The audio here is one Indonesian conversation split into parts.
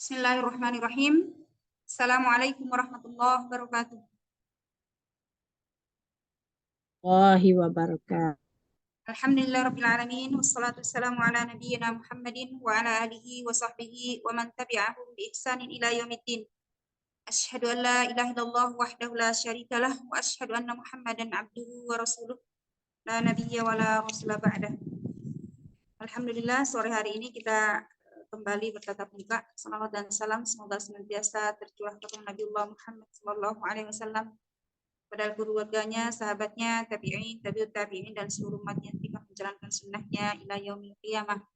Bismillahirrahmanirrahim. Assalamualaikum warahmatullahi wabarakatuh. Warahmatullahi wabarakatuh. Alhamdulillahirabbil alamin wassalatu wassalamu ala nabiyyina Muhammadin wa ala alihi wa sahbihi wa man tabi'ahum bi ihsanin ila yaumiddin. Asyhadu an la ilaha illallah wahdahu la syarikalah wa asyhadu anna Muhammadan abduhu wa rasuluh la nabiyya wa la rasula ba'dah. Alhamdulillah, sore hari ini kita kembali bertatap muka. Salawat dan salam semoga senantiasa tercurah kepada Nabiullah Muhammad sallallahu alaihi wasallam, pada keluarganya, sahabatnya, tabi'in, tabi'ut tabi'in, dan seluruh umatnya yang menjalankan sunnahnya ila yaumil qiyamah.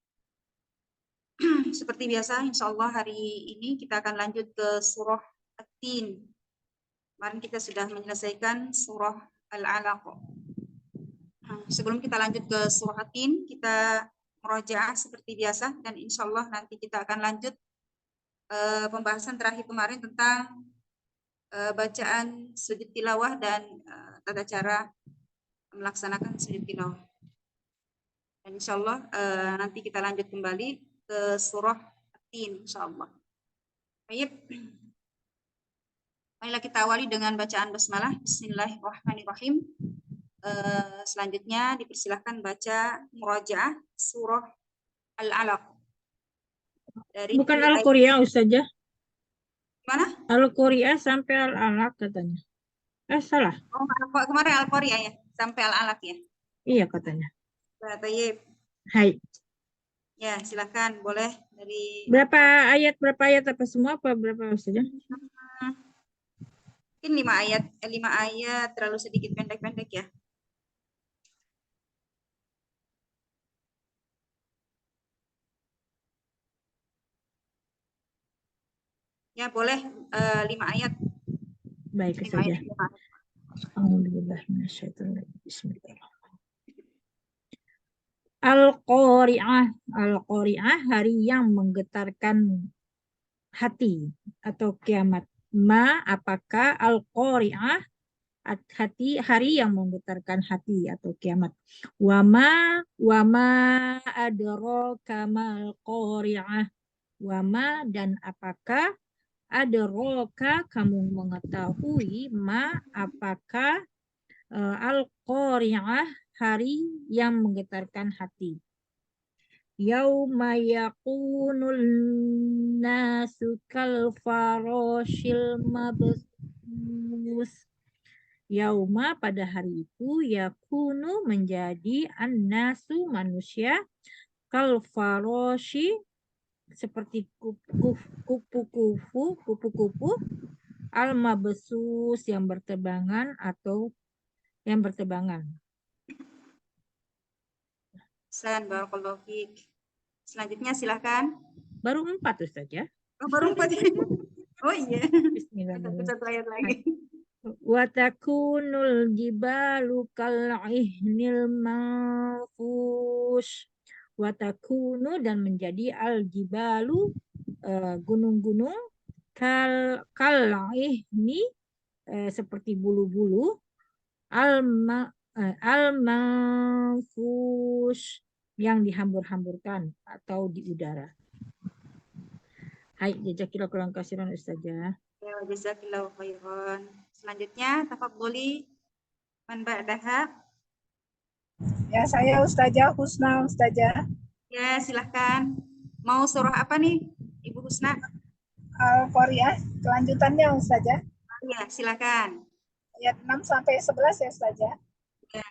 Seperti biasa, insya Allah hari ini kita akan lanjut ke surah At-Tin. Kemarin kita sudah menyelesaikan surah Al-Alaq. Sebelum kita lanjut ke surah At-Tin, kita murojaah seperti biasa, dan insya Allah nanti kita akan lanjut pembahasan terakhir kemarin tentang bacaan sujud tilawah dan tata cara melaksanakan sujud tilawah. Dan insya Allah nanti kita lanjut kembali ke surah At-Tin insya Allah. Baik. Marilah kita awali dengan bacaan basmalah. Bismillahirrahmanirrahim. Selanjutnya dipersilahkan baca murojaah surah Al-Alaq. Bukan Al-Qur'an Ustazah. Mana? Al-Qur'an sampai Al-Alaq katanya. Salah. Oh, kemarin Al-Qur'an ya, sampai Al-Alaq ya. Iya katanya. Baik. Hai. Ya, silakan boleh dari berapa ayat apa semua apa berapa Ustazah? Mungkin 5 ayat terlalu sedikit pendek-pendek ya. Ya boleh 5 ayat. Baik saja. Alhamdulillah Bismillahirrahmanirrahim. Al-Qari'ah hari yang menggetarkan hati atau kiamat. Apakah Al-Qari'ah hari yang menggetarkan hati atau kiamat. Wama adraka mal qari'ah. Wama dan apakah adraka kamu mengetahui apakah al-qari'ah hari yang menggetarkan hati. Yauma yakunul nasu kal farashil mabthus. Yauma pada hari itu yakunu menjadi an-nasu manusia kal faroshi seperti kupu-kupu al-mabsus yang berterbangan atau yang berterbangan. Barakallahu fiik. Selanjutnya silakan. Baru 4 Ustaz ya? Oh, baru 4. Oh iya. Bismillahirrahmanirrahim. Satu ayat lagi. Wa takunul jibalu kal'ihnil manfush. Wa takunu dan menjadi al-jibalu gunung-gunung kal'ihni seperti bulu-bulu al-manfush yang dihambur-hamburkan atau di udara. Hai, jazakillahu khairan katsiran Ustazah. Ya, jazakillahu khairan. Selanjutnya, tafadholi man ba'daha. Ya, saya Ustazah Husna, Ustazah. Ya, silahkan. Mau surah apa nih, Ibu Husna? Al-Qari'ah, kelanjutannya Ustazah. Ya, silakan. Ayat 6 sampai 11 ya Ustazah. Ya.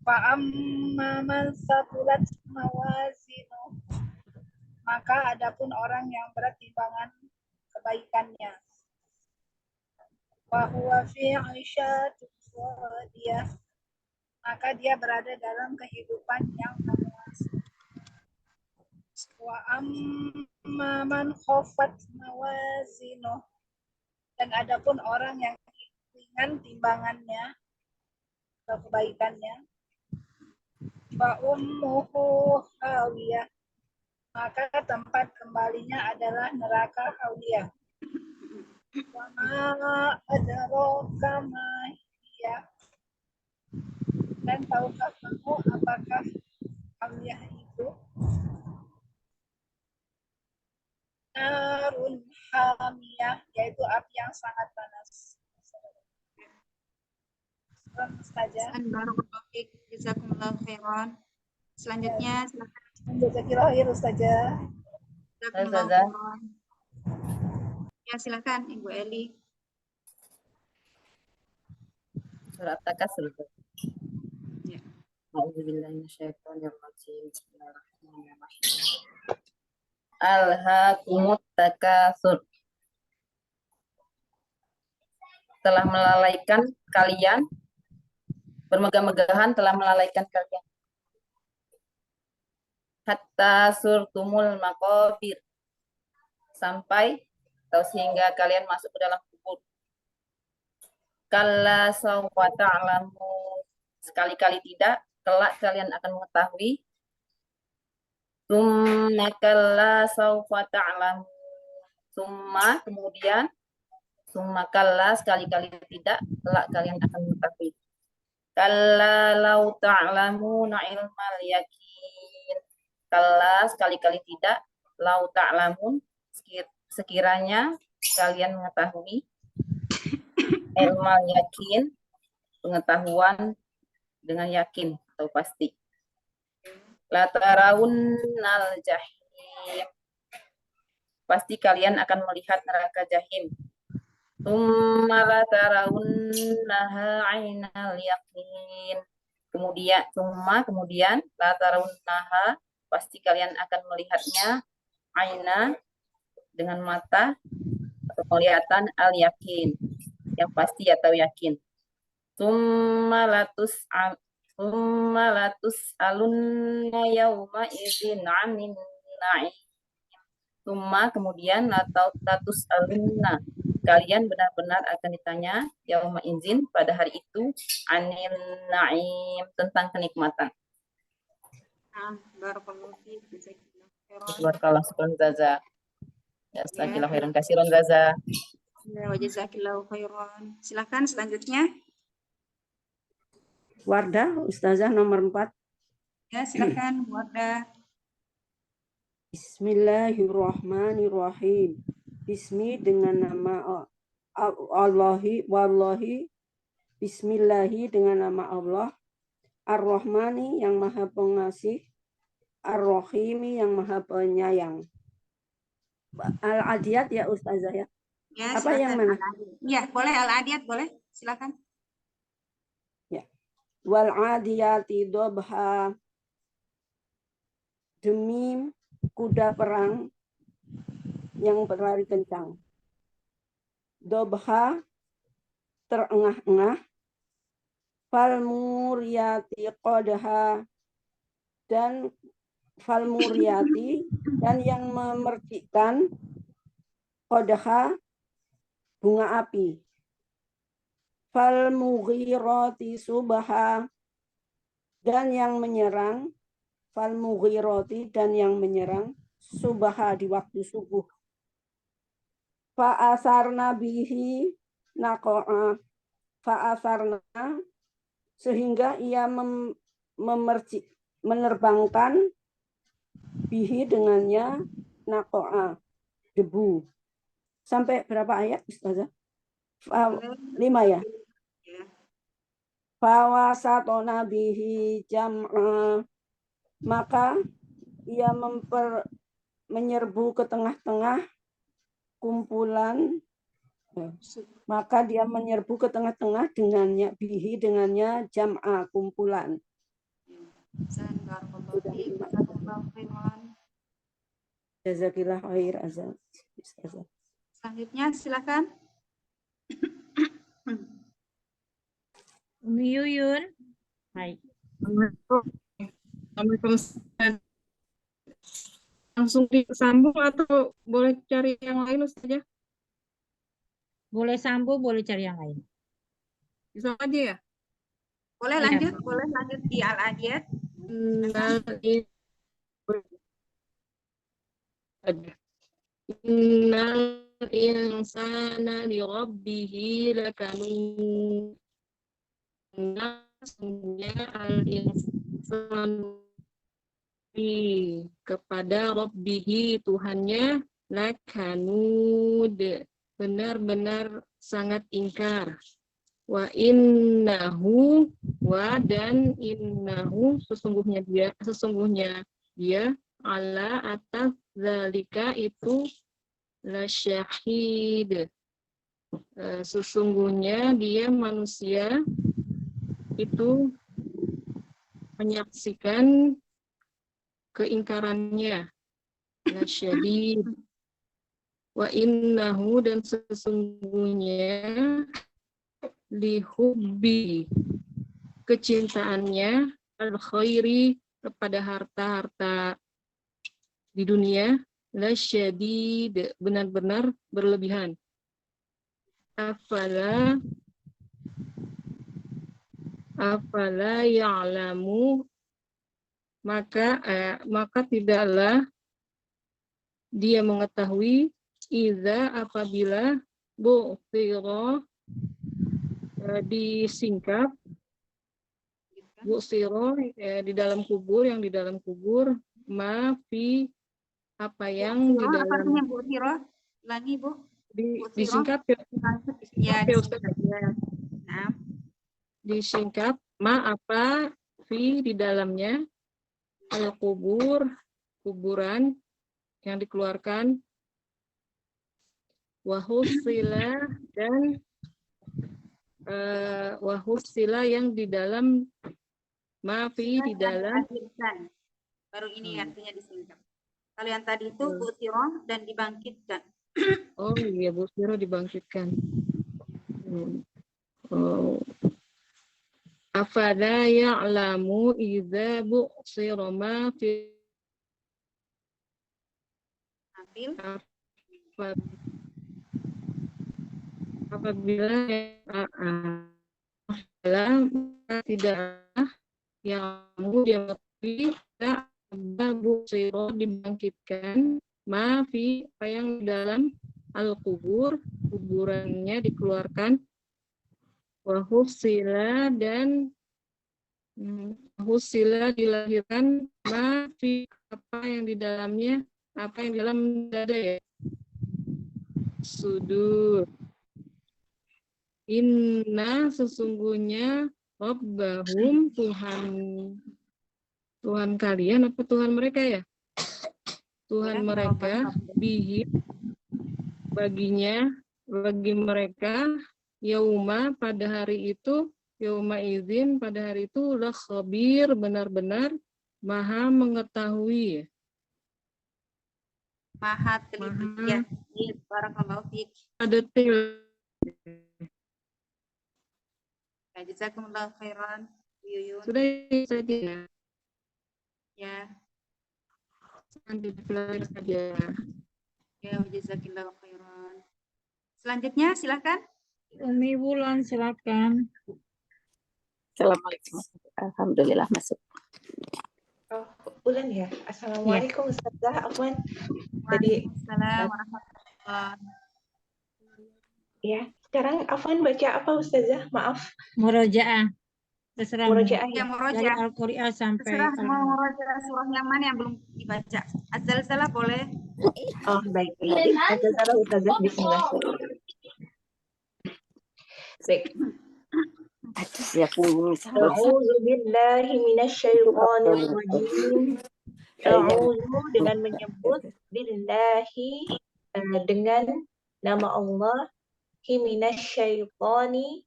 Fa'amma man saqulat mawazinu. Maka adapun orang yang berat timbangan kebaikannya. Wa huwa fi 'ishatin radiyah. Maka dia berada dalam kehidupan yang memuas. Wa amma man khaffat mawazinu. Dan adapun orang yang ringan timbangannya atau kebaikannya, fa ummuhu hawiyah. Maka tempat kembalinya adalah neraka hawiyah. Wa ma adraka ma hiya. Dan dan tahukah kamu apakah hawiyah itu? narun hamiyah, yaitu api yang sangat panas. Ustazah. Barakallahu fiik, jazakumullahu khairan. Selanjutnya silakan. Jazakillah khair Ustazah. Jazakumullahu Ustazah. khairan. Ya, silakan Ibu Eli. Surat Takasur. Ya. A'udzubillahi minasyaitonirrajim. Bismillahirrahmanirrahim. Alhaakumut takasur. Telah melalaikan kalian, bermegah-megahan telah melalaikan kalian. Hatta surtumul maqabir. Sampai atau sehingga kalian masuk ke dalam kubur. Kalla sawfa ta'lamun. Sekali-kali tidak, kelak kalian akan mengetahui. Tsumma kalla sawfa ta'lamun. Tsumma kemudian, tsumma kalla sekali-kali tidak, kelak kalian akan mengetahui. Kalla law ta'lamuna ilmal yakin. Kalla sekali-kali tidak, law ta'lamun sekiranya kalian mengetahui ilmal yakin, pengetahuan dengan yakin atau pasti. La tarawunnal jahim. Pasti kalian akan melihat neraka jahim. Tsumma la tarawunnaha 'ainal yaqin. Kemudian la tarawunnaha, pasti kalian akan melihatnya aina dengan mata atau penglihatan al yakin, yang pasti atau yakin. Tsumma latus alunna yauma idzin 'anin na'im. Tsumma kemudian latus alunna, kalian benar-benar akan ditanya yauma idzin pada hari itu 'anil na'im, tentang kenikmatan. Barakallahu fiik, jazakumullahu khairan. Barakallahu fiikum Zaza. Ya, astagfirullah khairan kasiran Zaza. Ya, wa jazakillahu khairan. Silakan selanjutnya. Wardah, Ustazah nomor 4. Ya, silakan Wardah. Bismillahirrahmanirrahim. Bismi dengan nama Allahi, wallahi. Bismillahi dengan nama Allah. Ar-Rahmani yang maha pengasih. Ar-Rahimi yang maha penyayang. Al-Adiyat ya Ustazah ya. Ya, Apa yang silakan. mana? Ya, boleh Al-Adiyat, boleh. Silakan. Wal adiyati dobha, demi kuda perang yang berlari kencang. Dobha, terengah-engah. Falmuriyati qadha, dan falmuriyati, dan yang memercikkan qadha, bunga api. Falmughirati subha, dan yang menyerang. Falmughirati, dan yang menyerang subha, di waktu subuh. Fa'asarna bihi naqa'a, fa'asarna, sehingga ia menerbangkan bihi dengannya naqa'a, debu. Sampai berapa ayat Ustazah? 5 ya. Fawasatona bihi jam'a, maka ia menyerbu ke tengah-tengah kumpulan, maka dia menyerbu ke tengah-tengah dengannya, bihi dengannya jam'a, kumpulan. Jazakillah khair azan. Selanjutnya silakan. Umi Yuyun. Hai. Assalamualaikum. Langsung disambung atau boleh cari yang lain Ustaz ya? Boleh sambung, boleh cari yang lain. Bisa aja ya? Boleh lanjut, boleh lanjut di Al-Adiyat. Innal insana li rabbihi lakanun. Sesungguhnya al-insan kepada Rabbihi, Tuhannya, lakanud, benar-benar sangat ingkar. Wa innahu, wa dan innahu, sesungguhnya dia ala atas zalika itu lasyahid. Sesungguhnya dia manusia itu menyaksikan keingkarannya. Lasyadid. Wa innahu, dan sesungguhnya lihubbi, kecintaannya al khairi, kepada harta-harta di dunia, lasyadid, benar-benar berlebihan. Afala ya'lamu, maka tidaklah dia mengetahui idza, apabila bu'thira, disingkap, bu'thira, di dalam kubur, yang di dalam kubur, ma fi, apa yang di Bu'thira, apa dalam, artinya bu'thira? Ulangi, Bu. Bu'thira. disingkap Ya, ya Ustaz. Nah, Disingkap ma apa fi di dalamnya, al kubur, kuburan yang dikeluarkan, wahusila, dan wahusila yang di dalam, ma fi di dalam, dibangkitkan. Baru ini artinya disingkap. Kalau yang tadi itu bu'thira dan dibangkitkan. oh iya, bu'thira dibangkitkan. Oh. Afala ya'lamu idza bu'thira ma fi, apabila tidaklah yang dia mengetahui ada bu'thira dibangkitkan, ma fi, apa yang di dalam al-kubur, kuburannya dikeluarkan, wahusila, dan husila dilahirkan, ma fi, apa yang di dalamnya, apa yang di dalam dada ya, sudur. Inna, sesungguhnya, Rabbahum, Tuhan kalian, apa Tuhan mereka ya? Tuhan mereka, bihi, bagi mereka, yauma, pada hari itu, yauma izin, pada hari itu, lah khabir, benar-benar maha mengetahui. Maha teliti. Ya, barakallahu fiik. Ada Ya, jazakumullahu khairan, Yuyun. sudah saja. Ya, Nanti belajar saja. ya, jazakillahu khairan. Selanjutnya silakan. Umi Wulan, silakan. Assalamualaikum. Alhamdulillah masuk. Oh, Ulan ya. Assalamualaikum Ustazah. Afwan. Tadi Waalaikumsalam warahmatullahi. ya, sekarang Afwan baca apa Ustazah? Maaf. Murojaah. Terserah Murojaah Ya, ya. dari murojaah. Al-Qur'an sampai Terserah mau Al-An'am. murojaah surah yang mana yang belum dibaca. Azal-zala boleh. Oh, baik. Ustazah, bismillah. Baik. A'udzu billahi minasyaitonir rajim. A'udzu dengan menyebut billahi dengan nama Allah, minasyaitoni,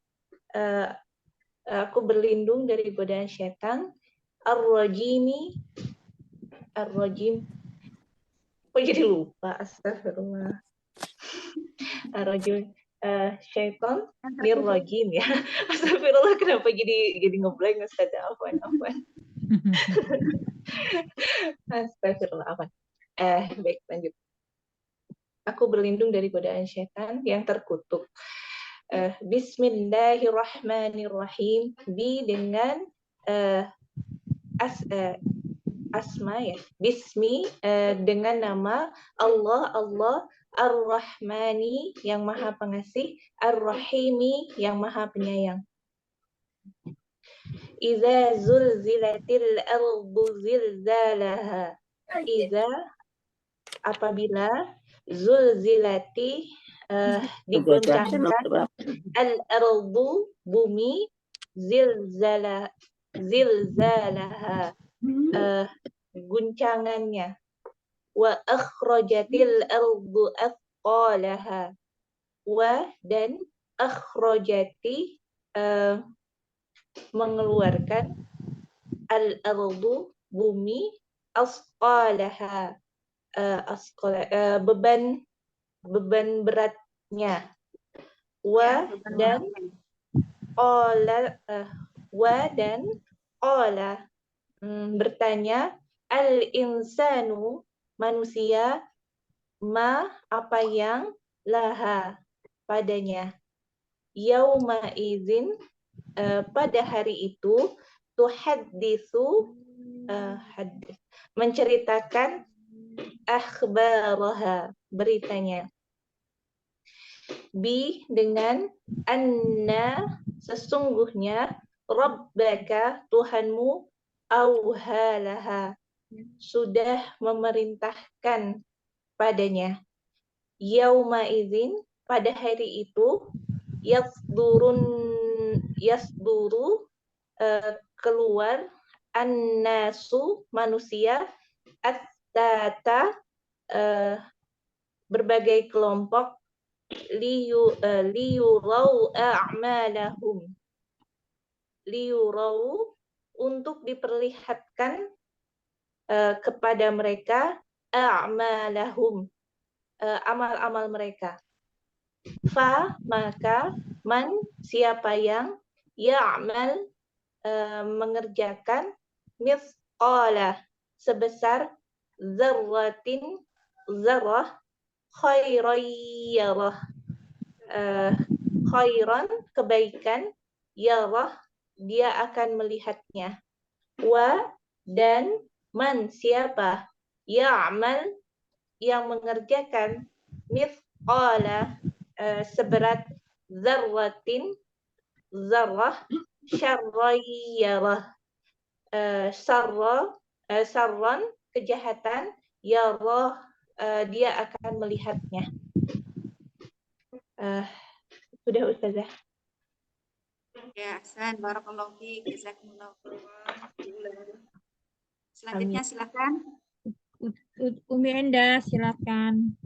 aku berlindung dari godaan syaitan, ar-rajimi, ar-rajim. Kok jadi lupa? Astagfirullah. Ar-rajim, syaitan nirrajim ya. Astagfirullah, kenapa jadi ngeblank Ustaz? Afwan. Astagfirullah, afwan. Baik, lanjut. Aku berlindung dari godaan syaitan yang terkutuk. Bismillahirrahmanirrahim. Dengan asma ya. Bismi, dengan nama Allah Ar-Rahmani, yang maha pengasih, Ar-Rahimi, yang maha penyayang. Iza zulzilatil ardu zilzalaha. Iza, apabila zulzilati digoncangkan, al-ardu bumi, zilzalaha guncangannya, wa akhrajatil ardu athqalaha, wa dan akhrajati mengeluarkan, al-ardu bumi, asqalaha beban beratnya, wa dan qala bertanya, al-insanu manusia, ma apa yang, laha padanya, yauma izin pada hari itu, tuhaddisu menceritakan, akhbaraha beritanya, bi dengan, anna sesungguhnya, rabbaka Tuhanmu, auhalaha sudah memerintahkan padanya, yauma izin pada hari itu, yasduru keluar, annasu manusia, at-tata berbagai kelompok, liyurau a'malahum untuk diperlihatkan kepada mereka, a'malahum amal-amal mereka, fa maka, man siapa yang, ya'mal mengerjakan, mithqala sebesar, zarratin zarrah, khairan yarah khairan kebaikan, yarah dia akan melihatnya, wa dan man siapa, ya'mal yang mengerjakan, mithqala seberat, zarratin zarrah, syarran yarah sarran kejahatan, yarah dia akan melihatnya. Sudah Ustazah. Ya, ahsan, barakallahu fiik, jazakumullahu khairan. Selanjutnya silakan. Umi Enda, silakan.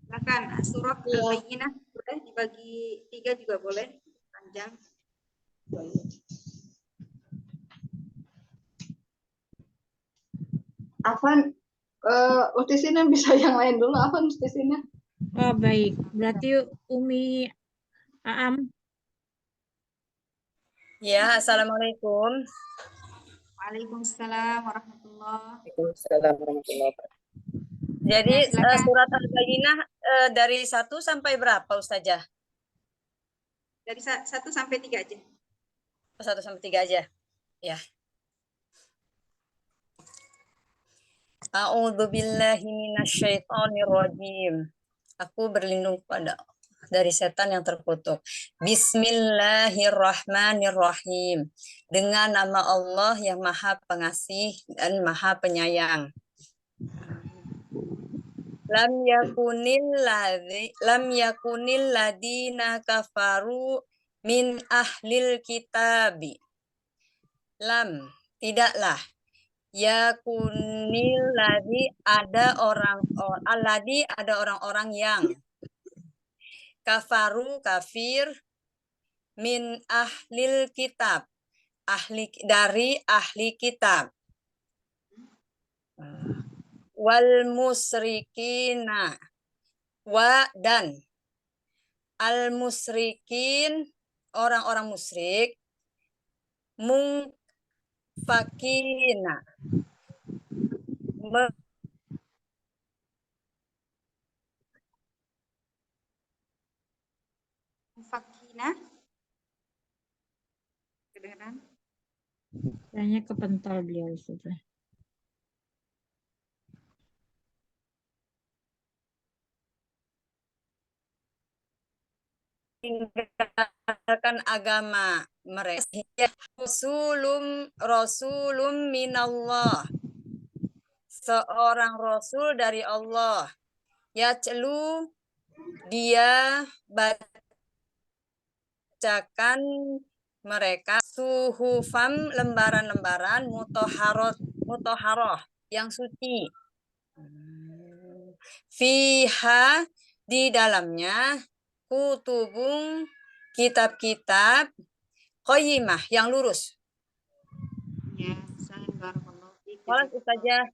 Silakan, surat Al-Bayyinah boleh dibagi 3 juga boleh, panjang. Afan, Ustisina bisa yang lain dulu, Afan Ustisina. Oh, baik. Berarti Umi Aam. Ya, assalamualaikum. Waalaikumsalam warahmatullahi Waalaikumsalam warahmatullahi wabarakatuh. Jadi Ya, silakan. surat Al-Bayyinah dari 1 sampai berapa Ustazah? Dari 1 sampai 3 aja. 1 sampai 3 aja. Ya. A'udzubillahi minasyaitonirrajim. Aku berlindung dari setan yang terkutuk. Bismillahirrahmanirrahim. Dengan nama Allah yang Maha Pengasih dan Maha Penyayang. Lam yakunil ladina kafaru min ahlil kitabi. Lam, tidaklah. Yakunil ladhi ada orang-orang yang kafaru kafir, min ahlil kitab dari ahli kitab, wal musrikina dan al musrikin orang-orang musyrik, mungfakina Mufakina. Kedengaran? Kayaknya kepental beliau sudah. meninggalkan agama mereka. Rasulum minallah, seorang rasul dari Allah, Yaj'lu, dia bacakan mereka suhufam, lembaran-lembaran mutoharoh yang suci. Fiha, di dalamnya kutubung, kitab-kitab qayyimah yang lurus. Ya, Hasan, barakallahu fiik. Qalat Ustazah.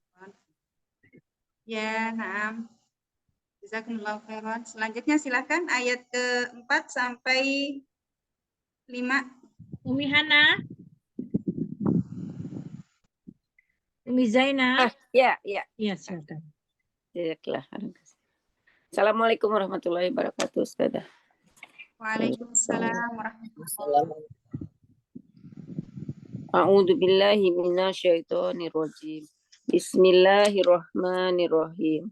Ya, naam. Jazakumullahu khairan. Selanjutnya silakan ayat ke-4 sampai 5. Umi Hana, Umi Zainab. Ya. Iya, silakan. Jazakallah. Assalamualaikum warahmatullahi wabarakatuh, Ustazah. Waalaikumsalam warahmatullahi wabarakatuh. A'udzu billahi minasyaitonir rajim. Bismillahirrahmanirrahim.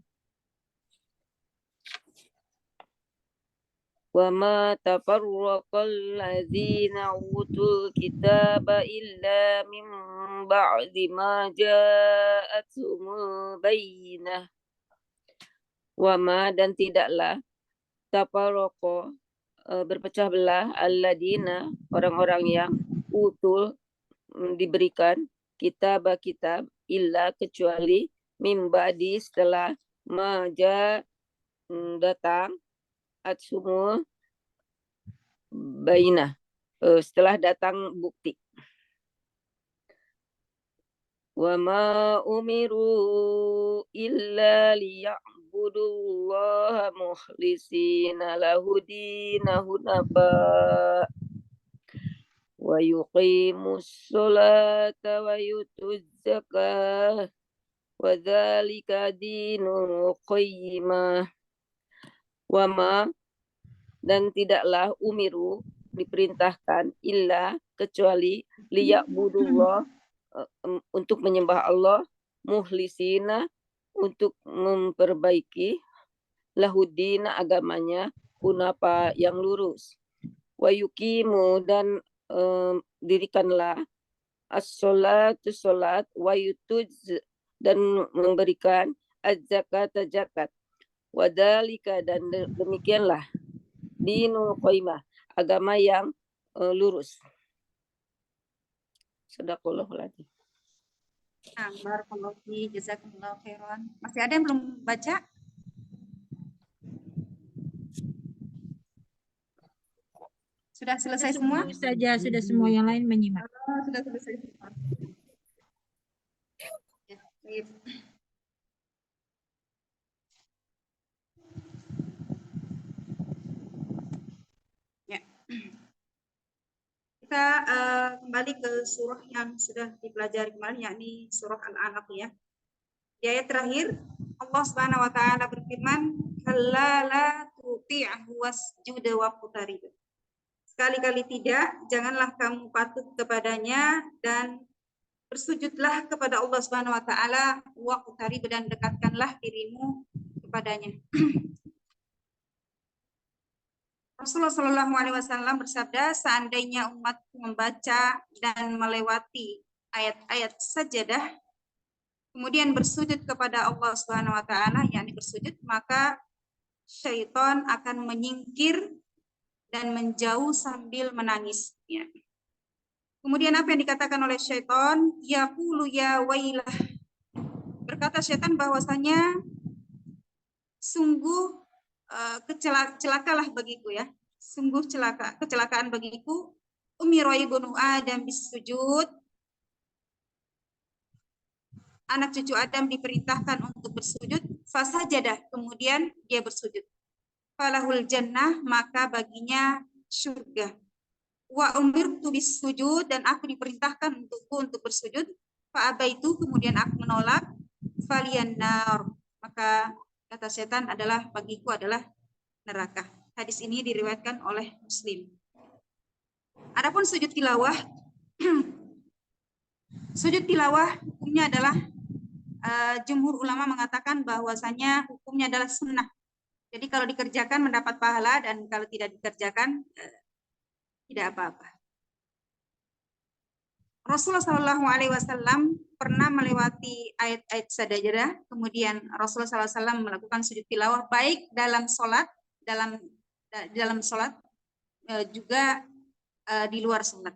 Wa ma tafarraqal ladzina utul kitaba illa min ba'di ma ja'atuhumul bayyinah. Wa ma, dan tidaklah tafarraqa, berpecah belah, alladzina, orang-orang yang utul, diberikan kitab illa, kecuali min ba'di, setelah maja, datang, atsumul bainah, setelah datang bukti. Wa ma umiru illa liya'budullaha mukhlisina lahudina hunafa wa yuqimus sholata wa yutuz zakah wa dzalika dinul qayyimah. Wa ma, dan tidaklah umiru, diperintahkan, illa, kecuali, liya'budullah, untuk menyembah Allah, muhlisina, untuk memperbaiki, lahudina, agamanya, hunapa, yang lurus. Wa yuqimu, dan dirikanlah, as-sholatu, sholat, wa yutuz, dan memberikan, az-zakat, zakat. Wadalika, dan demikianlah, dinul qayyimah, agama yang lurus. Shadaqallahul adzim. Nah, barakallahu fiik, jazakumullahu khairan. Masih ada yang belum baca? Sudah selesai semua? Saja sudah semua, yang lain menyimak. Oh, sudah selesai semua. Ya, baik. Ya. Kita kembali ke surah yang sudah dipelajari kemarin, yakni surah Al-Alaq ya. Di ayat terakhir Allah Subhanahu wa taala berfirman, "Kalla la tuti'hu wasjud waqtarib." Sekali-kali tidak, janganlah kamu patuh kepadanya dan bersujudlah kepada Allah Subhanahu wa taala, waqtarib, dan dekatkanlah dirimu kepadanya. Rasulullah Shallallahu Alaihi Wasallam bersabda, seandainya umatku membaca dan melewati ayat-ayat sajadah, kemudian bersujud kepada Allah Subhanahu Wa Taala, yakni bersujud, maka syaitan akan menyingkir dan menjauh sambil menangis. Ya. Kemudian apa yang dikatakan oleh syaitan? Yaqulu ya wailah. Berkata syaitan bahwasanya sungguh celakalah bagiku ya, sungguh kecelakaan bagiku. Umira ibnu Adam bisujud, anak cucu Adam diperintahkan untuk bersujud, fasajadah, kemudian dia bersujud. Falahul jannah, maka baginya surga. Wa umirtu bisujud, dan aku diperintahkan untuk bersujud. Fa abaitu, kemudian aku menolak. Falian nar, maka kata setan adalah bagiku adalah neraka. Hadis ini diriwayatkan oleh Muslim. Adapun sujud tilawah, sujud tilawah hukumnya adalah jumhur ulama mengatakan bahwasanya hukumnya adalah sunnah. Jadi kalau dikerjakan mendapat pahala, dan kalau tidak dikerjakan tidak apa-apa. Rasulullah Shallallahu Alaihi Wasallam pernah melewati ayat-ayat sajadah, kemudian Rasulullah SAW melakukan sujud tilawah baik dalam sholat, dalam sholat juga di luar sholat.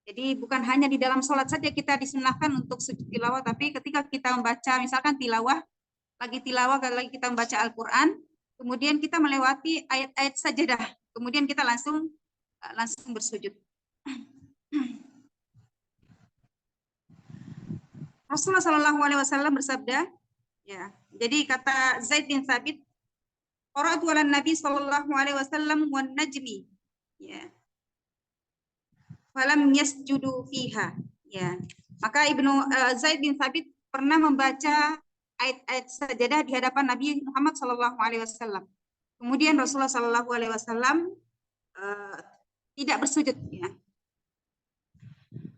Jadi bukan hanya di dalam sholat saja kita disunahkan untuk sujud tilawah, tapi ketika kita membaca misalkan tilawah, lagi kita membaca Al-Quran, kemudian kita melewati ayat-ayat sajadah, kemudian kita langsung bersujud. Rasulullah Shallallahu Alaihi Wasallam bersabda, ya. Jadi kata Zaid bin Thabit, qara'tu 'alan Nabi Shallallahu Alaihi Wasallam wan najmi, ya. Falam yasjudu fiha, ya. Maka Zaid bin Thabit pernah membaca ayat-ayat sajadah di hadapan Nabi Muhammad Shallallahu Alaihi Wasallam. Kemudian Rasulullah Shallallahu Alaihi Wasallam tidak bersujud, ya.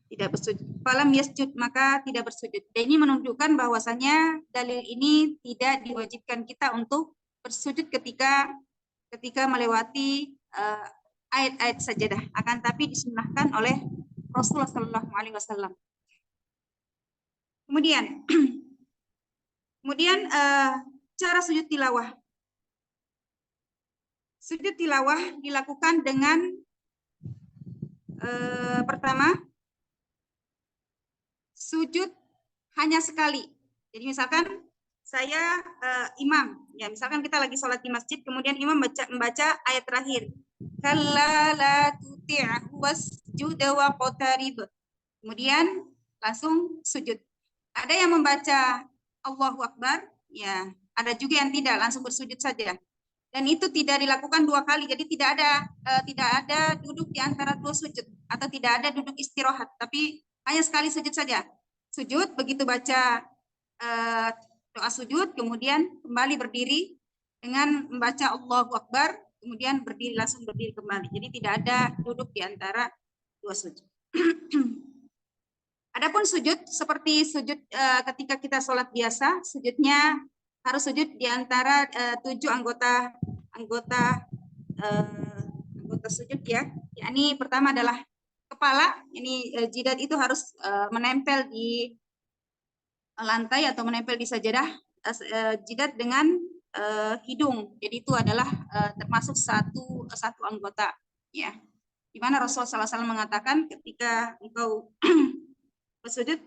Tidak bersujud. Falam yasjud, maka tidak bersujud. Dan ini menunjukkan bahwasanya dalil ini tidak diwajibkan kita untuk bersujud ketika melewati ayat-ayat sajadah, akan tapi disunahkan oleh Rasulullah Shallallahu Alaihi Wasallam. Kemudian cara sujud tilawah. Sujud tilawah dilakukan dengan pertama, sujud hanya sekali. Jadi misalkan saya imam, ya misalkan kita lagi sholat di masjid, kemudian imam membaca ayat terakhir. Kalla la tuti'hu wasjud waqtarib. Kemudian langsung sujud. Ada yang membaca Allahu Akbar, ya. Ada juga yang tidak, langsung bersujud saja. Dan itu tidak dilakukan 2 kali. Jadi tidak ada duduk di antara 2 sujud, atau tidak ada duduk istirahat, tapi hanya sekali sujud saja. Sujud, begitu baca doa sujud, kemudian kembali berdiri dengan membaca Allahu Akbar, kemudian langsung berdiri kembali. Jadi tidak ada duduk di antara 2 sujud. Adapun sujud seperti sujud ketika kita sholat biasa, sujudnya harus sujud di antara 7 anggota sujud, ya. Yakni pertama adalah kepala, ini jidat itu harus menempel di lantai atau menempel di sajadah, jidat dengan hidung. Jadi itu adalah termasuk satu anggota, ya. Di mana Rasulullah SAW mengatakan ketika engkau bersujud,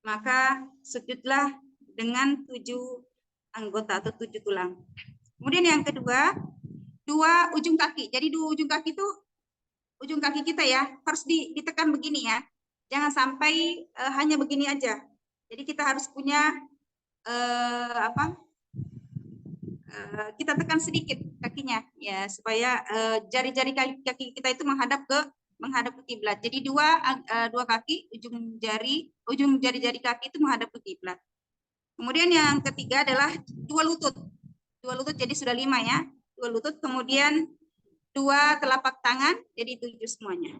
maka sujudlah dengan 7 anggota atau 7 tulang. Kemudian yang kedua, 2 ujung kaki. Jadi 2 ujung kaki itu ujung kaki kita, ya, harus ditekan begini, ya. Jangan sampai hanya begini aja. Jadi kita harus punya kita tekan sedikit kakinya, ya, supaya jari-jari kaki kita itu menghadap ke kiblat. Jadi dua kaki, ujung jari-jari kaki itu menghadap ke kiblat. Kemudian yang ketiga adalah 2 lutut. 2 lutut, jadi sudah 5, ya. 2 lutut, kemudian 2 telapak tangan, jadi 7 semuanya.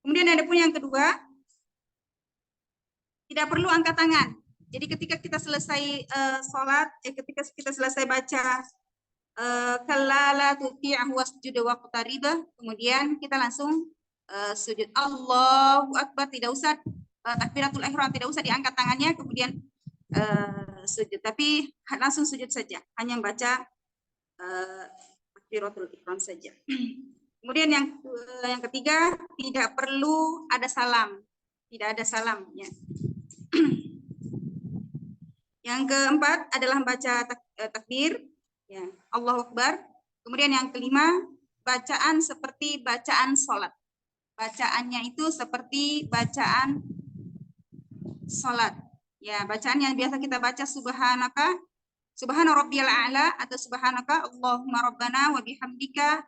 Kemudian ada pun yang kedua, tidak perlu angkat tangan. Jadi ketika kita selesai sholat, ketika kita selesai baca kalla la tuti'hu wasjud waqtarib, kemudian kita langsung sujud Allahu Akbar, tidak usah takbiratul ihram, tidak usah diangkat tangannya kemudian sujud, tapi langsung sujud saja, hanya membaca takbiratul ihram saja. Kemudian yang ketiga, tidak perlu ada salam, tidak ada salam, ya. Yang keempat adalah membaca takbir, ya, Allahu Akbar. Kemudian yang kelima, bacaan seperti bacaan sholat. Bacaannya itu seperti bacaan sholat. Ya, bacaan yang biasa kita baca subhanaka, subhana rabbiyal a'la, atau subhanaka Allahumma rabbana wa bihamdika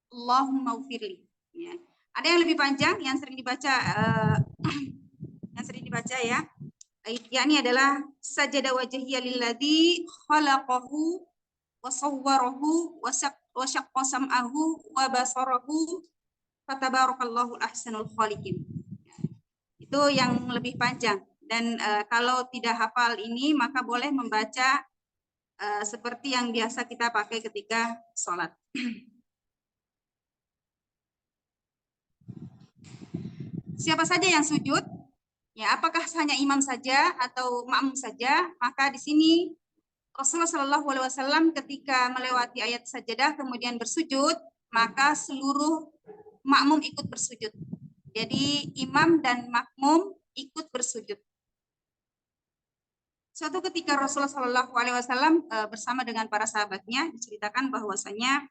Allahumma ufirli. Ya. Ada yang lebih panjang yang sering dibaca ya. Yakni adalah sajada wajhiya lilladzi khalaqahu wa sawwarahu wa syaqqa sam'ahu wa basarahu fatabarakallahu ahsanul khaliqin. Itu yang lebih panjang, dan kalau tidak hafal ini maka boleh membaca seperti yang biasa kita pakai ketika sholat. siapa saja yang sujud, ya apakah hanya imam saja atau makmum saja, maka di sini Rasulullah Shallallahu Alaihi Wasallam ketika melewati ayat sajadah kemudian bersujud, maka seluruh makmum ikut bersujud. Jadi imam dan makmum ikut bersujud. Suatu ketika Rasulullah Shallallahu Alaihi Wasallam bersama dengan para sahabatnya diceritakan bahwasanya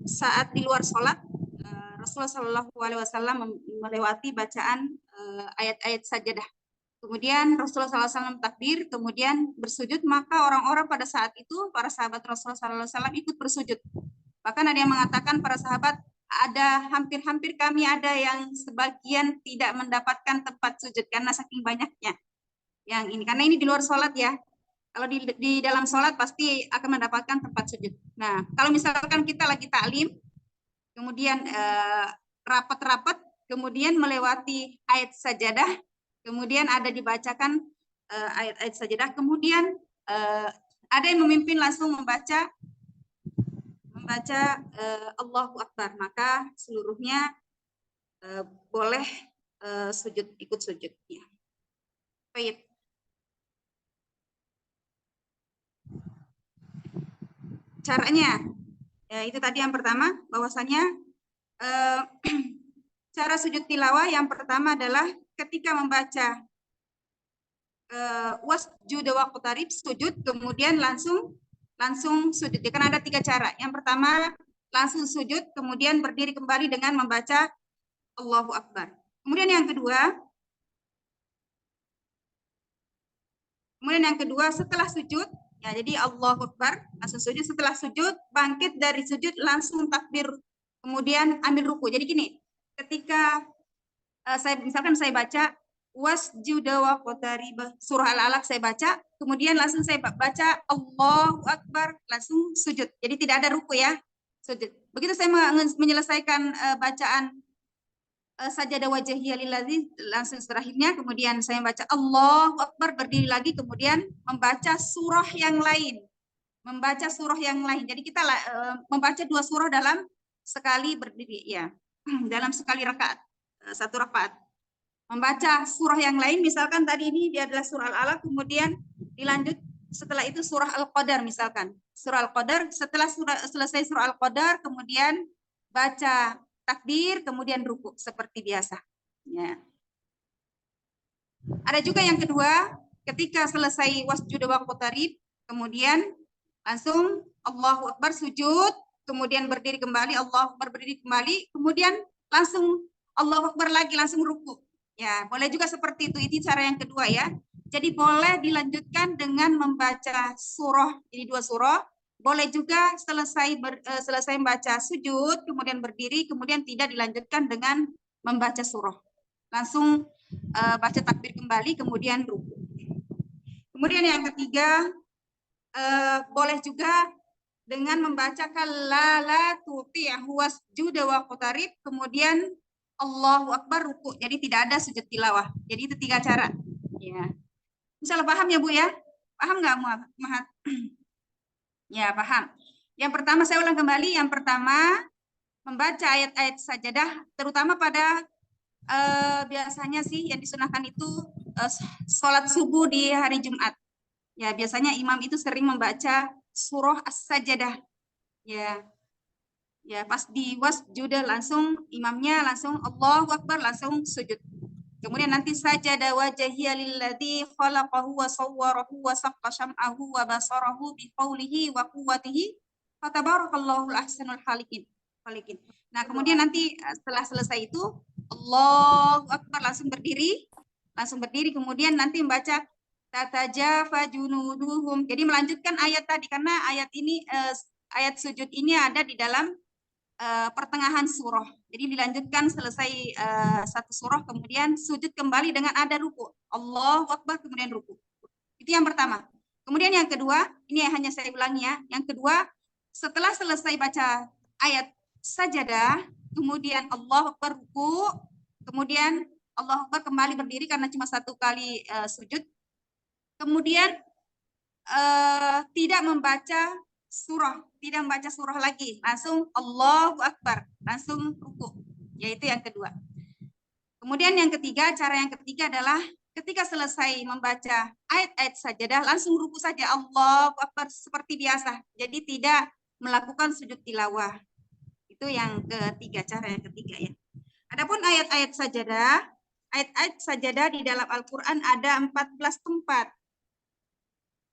saat di luar sholat Rasulullah Shallallahu Alaihi Wasallam melewati bacaan ayat-ayat sajadah. Kemudian Rasulullah SAW takbir, kemudian bersujud, maka orang-orang pada saat itu, para sahabat Rasulullah SAW ikut bersujud. Bahkan ada yang mengatakan para sahabat, ada hampir-hampir kami ada yang sebagian tidak mendapatkan tempat sujud, karena saking banyaknya. Yang ini, karena ini di luar sholat ya. Kalau di dalam sholat pasti akan mendapatkan tempat sujud. Nah, kalau misalkan kita lagi taklim, kemudian rapat-rapat, kemudian melewati ayat sajadah, kemudian ada dibacakan ayat-ayat sajadah, kemudian ada yang memimpin langsung membaca Allahu Akbar, maka seluruhnya boleh sujud, ikut sujud. Ya. Baik. Caranya, ya, itu tadi yang pertama, bahwasanya cara sujud tilawah yang pertama adalah ketika membaca wasjud waqtarib, sujud, kemudian langsung sujud. Ya, kan ada 3 cara. Yang pertama langsung sujud, kemudian berdiri kembali dengan membaca Allahu Akbar. Kemudian yang kedua setelah sujud, ya, jadi Allahu Akbar, langsung sujud. Setelah sujud, bangkit dari sujud, langsung takbir, kemudian ambil ruku. Jadi gini, ketika misalkan saya baca wasjuda waqtarib, surah Al-Alaq saya baca, kemudian langsung saya baca Allahu Akbar, langsung sujud. Jadi tidak ada ruku ya, sujud. Begitu saya menyelesaikan bacaan sajadah wajhiyya lillazi, langsung terakhirnya, kemudian saya baca Allahu Akbar, berdiri lagi, kemudian membaca surah yang lain. Jadi kita membaca 2 surah dalam sekali berdiri, ya, dalam sekali rakaat, 1 rakaat. Membaca surah yang lain, misalkan tadi ini dia adalah surah Al-Alaq, kemudian dilanjut setelah itu surah Al-Qadar misalkan. Surah Al-Qadar, setelah selesai surah Al-Qadar, kemudian baca takbir, kemudian ruku seperti biasa. Ya. Ada juga yang kedua, ketika selesai wasjud waqtarib, kemudian langsung Allahu Akbar, sujud, kemudian berdiri kembali, Allahu Akbar, berdiri kembali, kemudian langsung Allahu Akbar lagi, langsung ruku. Ya, boleh juga seperti itu. Ini cara yang kedua ya. Jadi boleh dilanjutkan dengan membaca surah, jadi 2 surah. Boleh juga selesai membaca sujud, kemudian berdiri, kemudian tidak dilanjutkan dengan membaca surah. Langsung baca takbir kembali, kemudian ruku. Kemudian yang ketiga, boleh juga dengan membaca la tuti'hu wasjuda waqtarib, kemudian Allahu Akbar, ruku. Jadi tidak ada sujud tilawah. Jadi itu 3 cara. Ya. Misalnya paham ya Bu ya? Paham nggak Mahat? Ya, paham. Yang pertama saya ulang kembali. Yang pertama membaca ayat-ayat sajadah, terutama pada biasanya sih yang disunahkan itu sholat subuh di hari Jumat. Ya, biasanya imam itu sering membaca surah As-Sajadah. Ya. Ya, pas di wasjud langsung imamnya langsung Allahu Akbar, langsung sujud. Kemudian nanti sajada wajhiya lilladzi khalaqahu wa sawwarahu wa saqqa syam'ahu wa basarahu bi qawlihi wa quwwatihi fatabarakallahu ahsanul khaliqin. Nah, kemudian nanti setelah selesai itu Allahu Akbar, langsung berdiri, kemudian nanti membaca tatajafa junuduhum. Jadi melanjutkan ayat tadi, karena ayat ini ayat sujud ini ada di dalam pertengahan surah. Jadi dilanjutkan selesai 1 surah, kemudian sujud kembali dengan ada ruku. Allahu Akbar, kemudian ruku. Itu yang pertama. Kemudian yang kedua, ini hanya saya ulangi ya. Yang kedua, setelah selesai baca ayat sajadah, kemudian Allahu Akbar, ruku, kemudian Allahu Akbar, kembali berdiri karena cuma 1 kali sujud. Kemudian tidak membaca surah lagi, langsung Allahu Akbar, langsung ruku. yaitu yang kedua. Kemudian yang ketiga, cara yang ketiga adalah ketika selesai membaca ayat-ayat sajadah, langsung ruku saja, Allahu Akbar seperti biasa. Jadi tidak melakukan sujud tilawah. Itu yang ketiga, cara yang ketiga ya. Adapun ayat-ayat sajadah di dalam Al-Quran ada 14 tempat.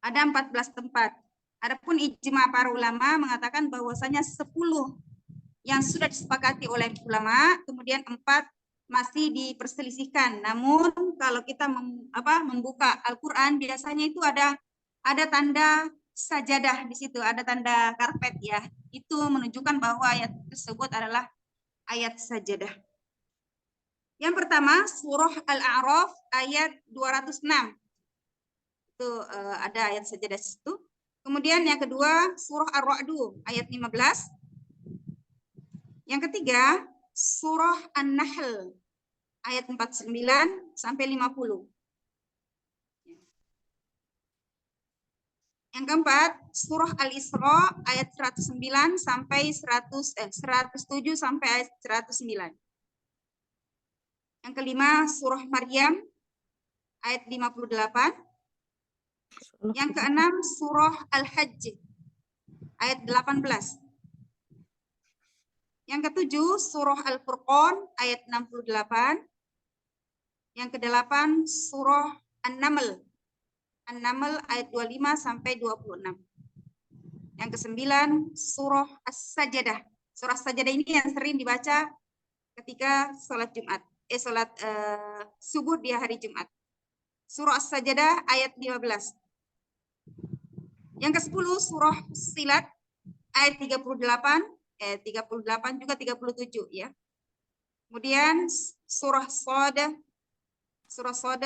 Ada 14 tempat. Adapun ijma para ulama mengatakan bahwasanya 10 yang sudah disepakati oleh ulama, kemudian 4 masih diperselisihkan. Namun kalau kita membuka Al-Quran biasanya itu ada tanda sajadah di situ, ada tanda karpet ya. Itu menunjukkan bahwa ayat tersebut adalah ayat sajadah. Yang pertama surah Al-A'raf ayat 206. Itu ada ayat sajadah di situ. Kemudian yang kedua surah Ar-Ra'du ayat 15. Yang ketiga surah An-Nahl ayat 49 sampai 50. Yang keempat, surah Al-Isra ayat 109 sampai 107 sampai ayat 109. Yang kelima, surah Maryam ayat 58. Yang keenam, surah Al-Hajj ayat 18. Yang ketujuh, surah Al-Furqan ayat 68. Yang kedelapan, surah An-Naml. An-Naml ayat 25 sampai 26. Yang kesembilan, surah As-Sajadah. Surah As-Sajadah ini yang sering dibaca ketika sholat Jumat. Sholat subuh di hari Jumat. Surah As-Sajadah ayat 15. Yang ke-10, surah Silat ayat 38 juga 37 ya. Kemudian surah Shad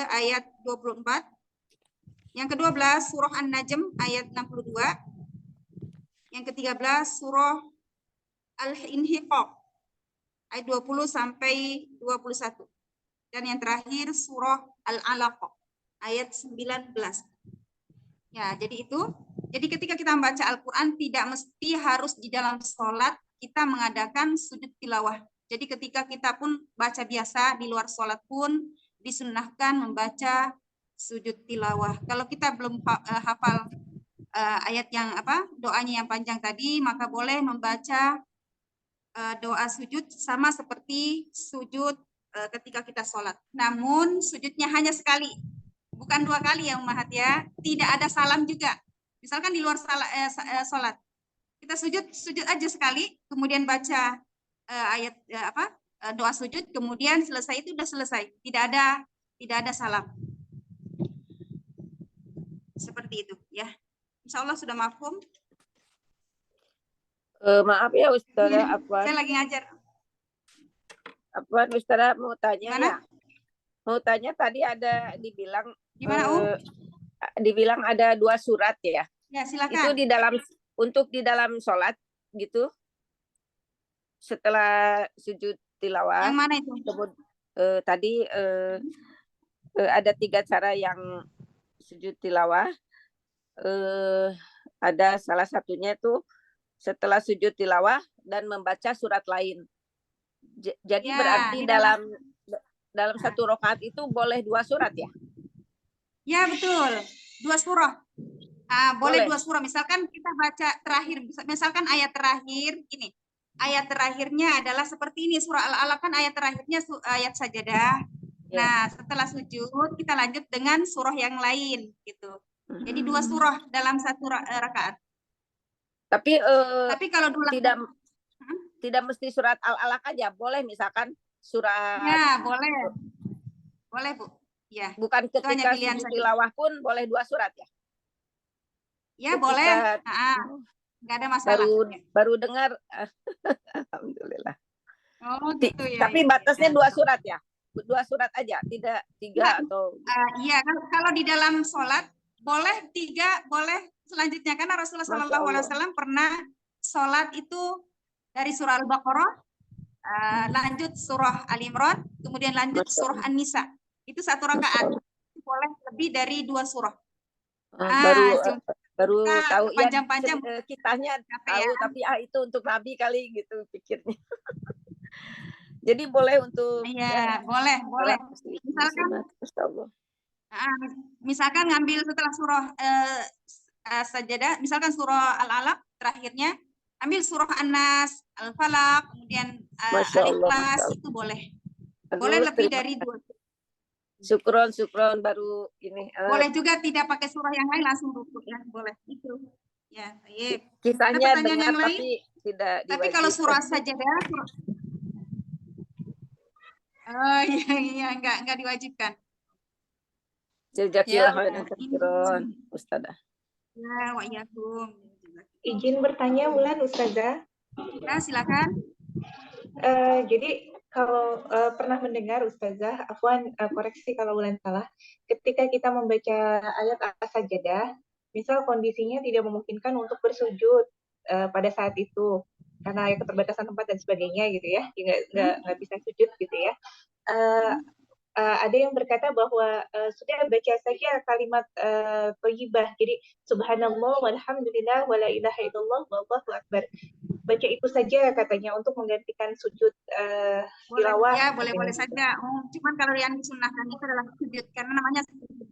ayat 24. Yang ke-12 surah An-Najm ayat 62. Yang ke-13 surah Al-Inhiqaq ayat 20 sampai 21. Dan yang terakhir surah Al-Alaq ayat 19. Ya, jadi itu. Jadi ketika kita membaca Al-Quran tidak mesti harus di dalam sholat kita mengadakan sujud tilawah. Jadi ketika kita pun baca biasa di luar sholat pun disunnahkan membaca sujud tilawah. Kalau kita belum hafal ayat yang doanya yang panjang tadi, maka boleh membaca doa sujud sama seperti sujud ketika kita sholat. Namun sujudnya hanya sekali, bukan 2 kali ya Ummahat ya. Tidak ada salam juga. Misalkan di luar sholat, kita sujud aja sekali, kemudian baca ayat doa sujud, kemudian selesai itu sudah selesai. Tidak ada salam. Seperti itu ya. Insya Allah sudah mafhum. Maaf ya Ustazah Afwan. Saya lagi ngajar. Afwan, Ustazah mau tanya Gimana? ya. Mau tanya tadi ada dibilang Gimana dibilang ada 2 surat ya. Ya silakan. Itu di dalam sholat gitu. Setelah sujud tilawah. Yang mana itu? Tadi ada 3 cara yang sujud tilawah. Ada salah satunya itu setelah sujud tilawah dan membaca surat lain. Jadi Ya, berarti di dalam satu rakaat itu boleh 2 surat ya? Ya betul, 2 surah. Boleh 2 surah. Misalkan kita baca terakhir, misalkan ayat terakhir ini. Ayat terakhirnya adalah seperti ini, surah Al-Alaq kan ayat terakhirnya ayat sajadah. Ya. Nah, setelah sujud kita lanjut dengan surah yang lain gitu. Jadi 2 surah dalam satu rakaat. Tapi kalau tidak mesti surat Al-Alaq aja, boleh misalkan surat. Ya, boleh. Boleh, Bu. Ya. Bukan ketika sujud tilawah pun boleh 2 surat ya? Ya, boleh. Nggak ada masalah. Baru dengar. Alhamdulillah. Oh, gitu ya. Tapi batasnya 2 surat ya? 2 surat aja, tidak 3 atau. Iya, kalau di dalam sholat boleh 3, boleh selanjutnya karena Rasulullah SAW pernah sholat itu dari surah Al-Baqarah, lanjut surah Al-Imran, kemudian lanjut surah An-Nisa. Itu 1 rakaat. Boleh lebih dari 2 surah. Baru tahu ya, panjang-panjang kitanya tahu, tapi itu untuk Nabi kali gitu pikirnya. Jadi boleh untuk Iya, boleh, boleh. Misalkan, Masya Allah. misalkan ngambil setelah surah Sajadah, misalkan surah Al-Alaq terakhirnya, ambil surah An-Nas, Al-Falaq, kemudian Masya Allah, Al-Ikhlas, Masya Allah. itu boleh. Aduh, Boleh lebih terima dari kasih. 2. Syukron baru ini. Boleh juga tidak pakai surah yang lain, langsung rukuk ya, boleh. Itu. Ya, baik. Ada Kisahnya pertanyaan dengar yang lain? tapi tidak Tapi kalau diwajibkan. surah Sajadah, oh iya, enggak diwajibkan. Jazakallah Ya, khairan katsiran, Ustazah. Ya, wa iyyakum. Izin bertanya, Wulan, Ustazah. Ya, silakan. Jadi kalau pernah mendengar Ustazah, Afwan koreksi kalau Wulan salah, ketika kita membaca ayat As-Sajdah, misal kondisinya tidak memungkinkan untuk bersujud pada saat itu, karena keterbatasan tempat dan sebagainya gitu ya, nggak bisa sujud gitu ya. Ada yang berkata bahwa sudah baca saja kalimat thayyibah, jadi subhanallah walhamdulillah wala ilaha illallah wallahu akbar. Baca itu saja katanya untuk menggantikan sujud tilawah. Ya, boleh gitu. saja. Cuman kalau yang disunahkan itu adalah sujud karena namanya sujud.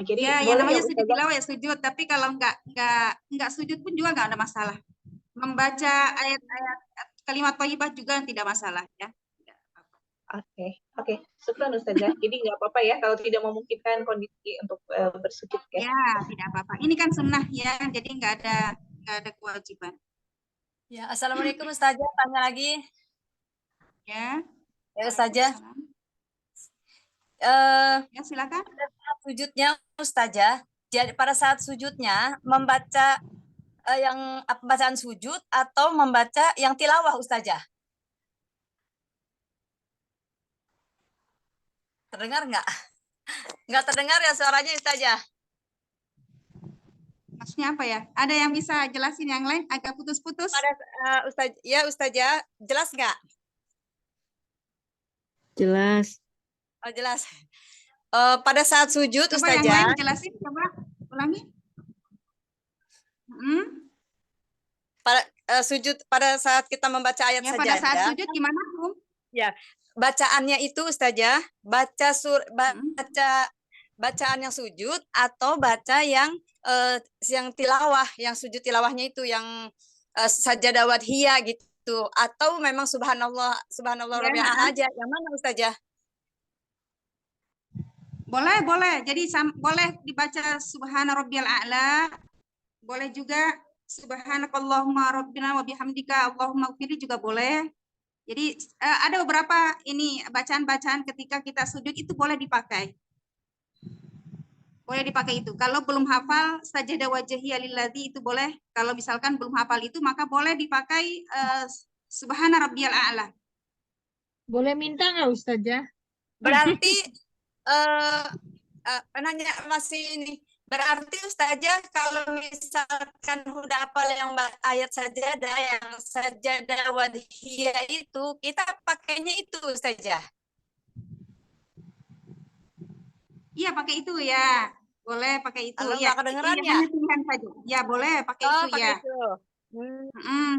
Jadi Ya, yang boleh namanya ya, sujud Ustazah? tilawah ya sujud, tapi kalau enggak sujud pun juga enggak ada masalah. Membaca ayat-ayat kalimat thayyibah juga tidak masalah ya. Oke, syukran Ustazah. Jadi nggak apa-apa ya kalau tidak memungkinkan kondisi untuk bersujud ya. Ya, tidak apa-apa. Ini kan sunnah ya, jadi enggak ada kewajiban. Ya, Assalamualaikum Ustazah, tanya lagi. Ya. Ya, Ustazah. Ya, silakan. Pada saat sujudnya Ustazah, jadi pada saat sujudnya membaca yang bacaan sujud atau membaca yang tilawah Ustazah? Terdengar nggak? Nggak terdengar ya suaranya Ustazah? Maksudnya apa ya? Ada yang bisa jelasin yang lain? Agak putus-putus. Pada Ustazah, jelas nggak? Jelas. Oh, jelas. Pada saat sujud Coba Ustazah. yang lain jelasin, coba ulangi. Sujud pada saat kita membaca ayat Ya, sajadah. pada saat sujud gimana, Bu? Ya, bacaannya itu Ustazah, baca bacaan yang sujud atau baca yang tilawah, yang sujud tilawahnya itu yang sajadah wadhiyah gitu, atau memang subhanallah rabbil a'la aja. Yang mana Ustazah? Boleh. Jadi boleh dibaca subhana rabbiyal a'la. Boleh juga subhanakallahumma rabbina wa bihamdika Allahumma ighfirli juga boleh. Jadi ada beberapa ini bacaan-bacaan ketika kita sujud itu boleh dipakai. Boleh dipakai itu. Kalau belum hafal sajadah wajhiyya lillazi itu boleh. Kalau misalkan belum hafal itu maka boleh dipakai subhana rabbiyal a'la. Boleh minta nggak Ustazah? Berarti nanya masih ini. Berarti Ustazah kalau misalkan udah hafal yang ayat sajadah, yang sajadah wadhiyah itu, kita pakainya itu Ustazah. Iya, pakai itu ya. Boleh pakai itu Kalau ya. nggak kedengeran ya? Hanya pilihan saja. Ya, boleh pakai itu pakai ya. itu.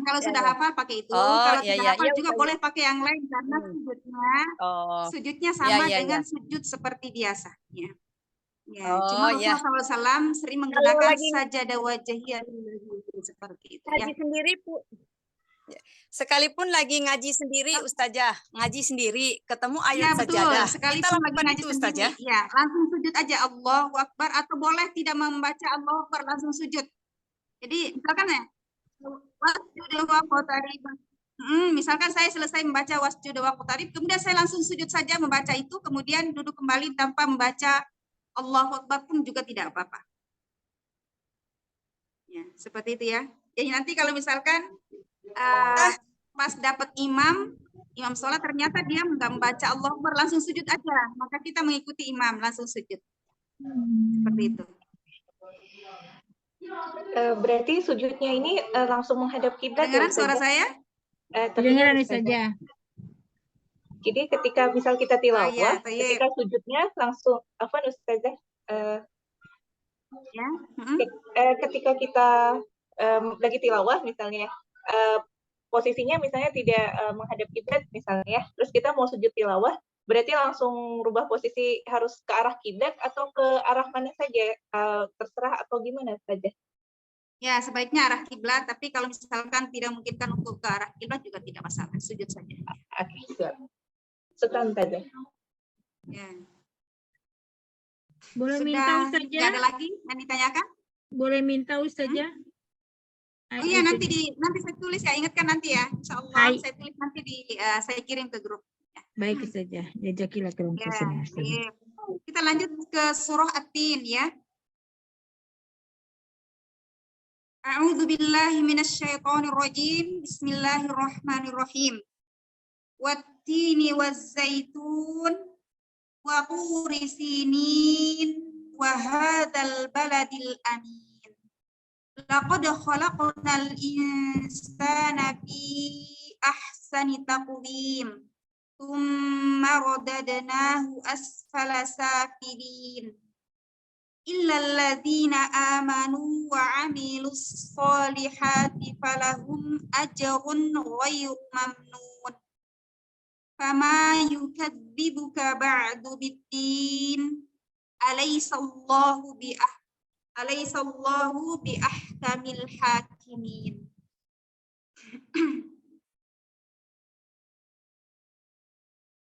Kalau Ya, sudah ya. hafal pakai itu. Oh, Kalau iya, tidak iya. hafal Iya, juga Ustazah. boleh pakai yang lain karena sujudnya sama Iya, dengan iya. sujud seperti biasa. Ya. Oh, Cuma ya. Rasulullah SAW sering Kalau menggunakan lagi sajadah wajhiyah seperti itu ya. ngaji sendiri, Bu. Sekalipun lagi ngaji sendiri, Ustazah, ngaji sendiri, ketemu ayat Ya, betul. sajadah. Sekalipun Kita lagi lakukan ngaji itu, sendiri, Ustazah. ya, langsung sujud aja Allahu Akbar atau boleh tidak membaca Allahu Akbar langsung sujud. Jadi, misalkan ya, misalkan saya selesai membaca wasjudu waqtarib, kemudian saya langsung sujud saja membaca itu, kemudian duduk kembali tanpa membaca Allahu Akbar pun juga tidak apa-apa. Ya, seperti itu ya. Jadi nanti kalau misalkan pas dapat imam sholat ternyata dia nggak membaca Allahu Akbar langsung sujud aja, maka kita mengikuti imam langsung sujud. Seperti itu. Berarti sujudnya ini langsung menghadap kiblat ya Dengaran suara Ustazah? saya? Dengaran Ustazah. Jadi ketika misal kita tilawah, Tayyib. ketika sujudnya langsung apa Ustazah? Ya. Ketika kita lagi tilawah misalnya, posisinya misalnya tidak menghadap kiblat misalnya ya, terus kita mau sujud tilawah, berarti langsung rubah posisi harus ke arah kiblat atau ke arah mana saja, terserah atau gimana saja? Ya, sebaiknya arah kiblat, tapi kalau misalkan tidak memungkinkan untuk ke arah kiblat juga tidak masalah, sujud saja. Oke, siap. Sekarang saja. Ya. Boleh minta Sudah Ustazah? tidak ada lagi yang ditanyakan? Boleh minta Ustazah? Oh iya, nanti saya tulis ya, ingatkan nanti ya. Insya Allah Hai. saya tulis nanti saya kirim ke grup. Baik Ustazah. Jazakallah khairan Ya, katsiran, Ustazah. sip. Kita lanjut ke surah At-Tin ya. A'udzu billahi minasyaitonir rajim. Bismillahirrahmanirrahim. Wat-tini waz-zaitun wa turi sinin wa hadzal baladil amin. Laqad khalaqnal insana fi ahsani taqwim. Tsumma radadnahu asfala safilin. Illal ladzina amanu wa 'amilus solihati falahum ajrun ghairu mamnun. Fama yukadzibuka ba'du biddin. Alaysallahu bi ahkamil hakimin.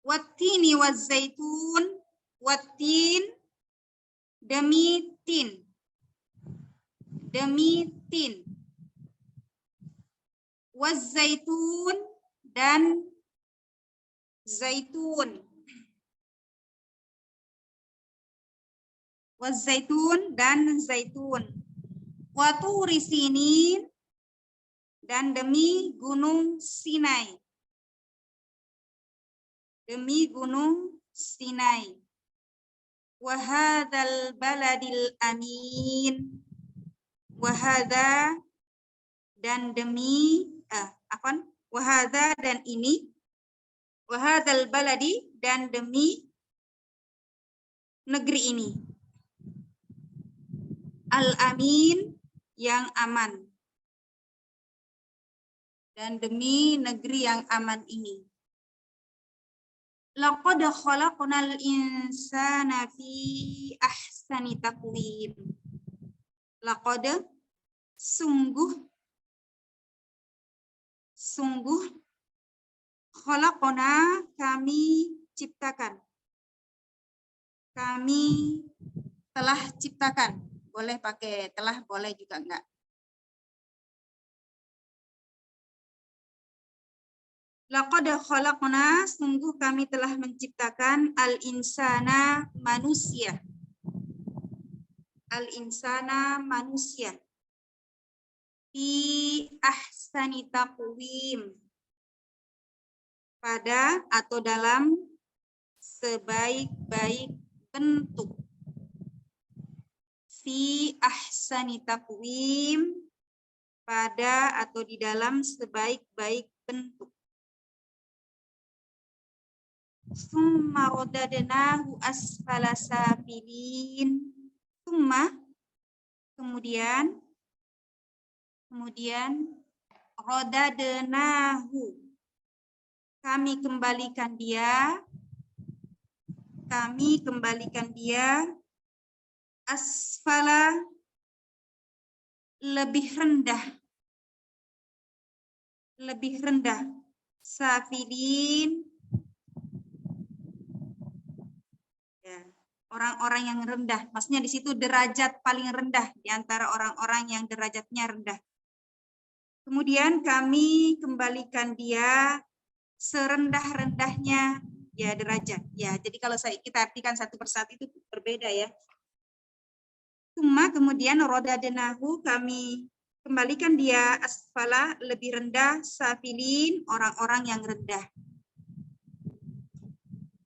Wattini wazzaitun, wattin demi tin, wazzaitun dan zaitun, wazzaitun dan zaitun, waturi sinin dan demi gunung Sinai. Demi gunung Sinai. Wahadzal baladil amin. Wahadza dan demi wahadza dan ini. Wahadzal baladi dan demi negeri ini. Al-amin yang aman. Dan demi negeri yang aman ini. Laqad khalaqnal insana fi ahsani taqwim. Laqad sungguh khalaqna kami ciptakan. Kami telah ciptakan. Boleh pakai telah, boleh juga enggak. Laqad khalaqna, sungguh kami telah menciptakan al-insana manusia. Al-insana manusia. Fi ahsani taqwim. Pada atau dalam sebaik-baik bentuk. Fi ahsani taqwim. Pada atau di dalam sebaik-baik bentuk. Summa rodadnahu asfala safilin. Summa kemudian rodadnahu kami kembalikan dia asfala lebih rendah safilin ya, orang-orang yang rendah. Maksudnya di situ derajat paling rendah di antara orang-orang yang derajatnya rendah. Kemudian kami kembalikan dia serendah-rendahnya ya derajat. Ya, jadi kalau kita artikan satu persatu itu berbeda ya. Kemudian rodadnahu kami kembalikan dia asfala lebih rendah safilin orang-orang yang rendah.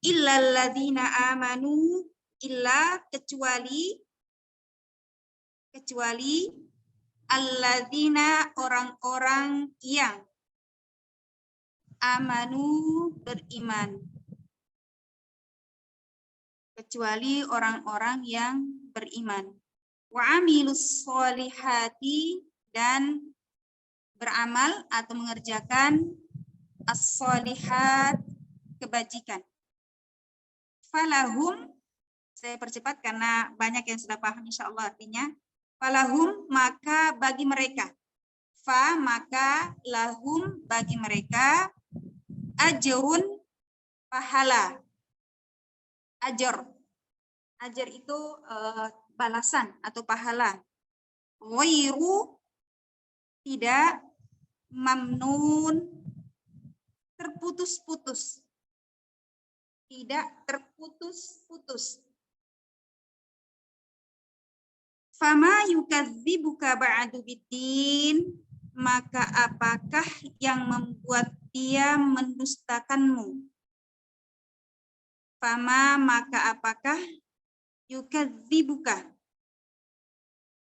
Illal ladzina amanu illa kecuali alladzina orang-orang yang amanu beriman. Kecuali orang-orang yang beriman. Wa amilus solihati dan beramal atau mengerjakan as-solihat, kebajikan. Falahum, saya percepat karena banyak yang sudah paham insyaallah artinya. Falahum, maka bagi mereka. Fa, maka lahum, bagi mereka. Ajrun, pahala. Ajar. Ajar itu balasan atau pahala. Ghairu, tidak. Mamnun, terputus-putus. Tidak terputus-putus. Fama yukadzibuka ba'du biddin, maka apakah yang membuat dia mendustakanmu? Fama, maka apakah yukadzibuka,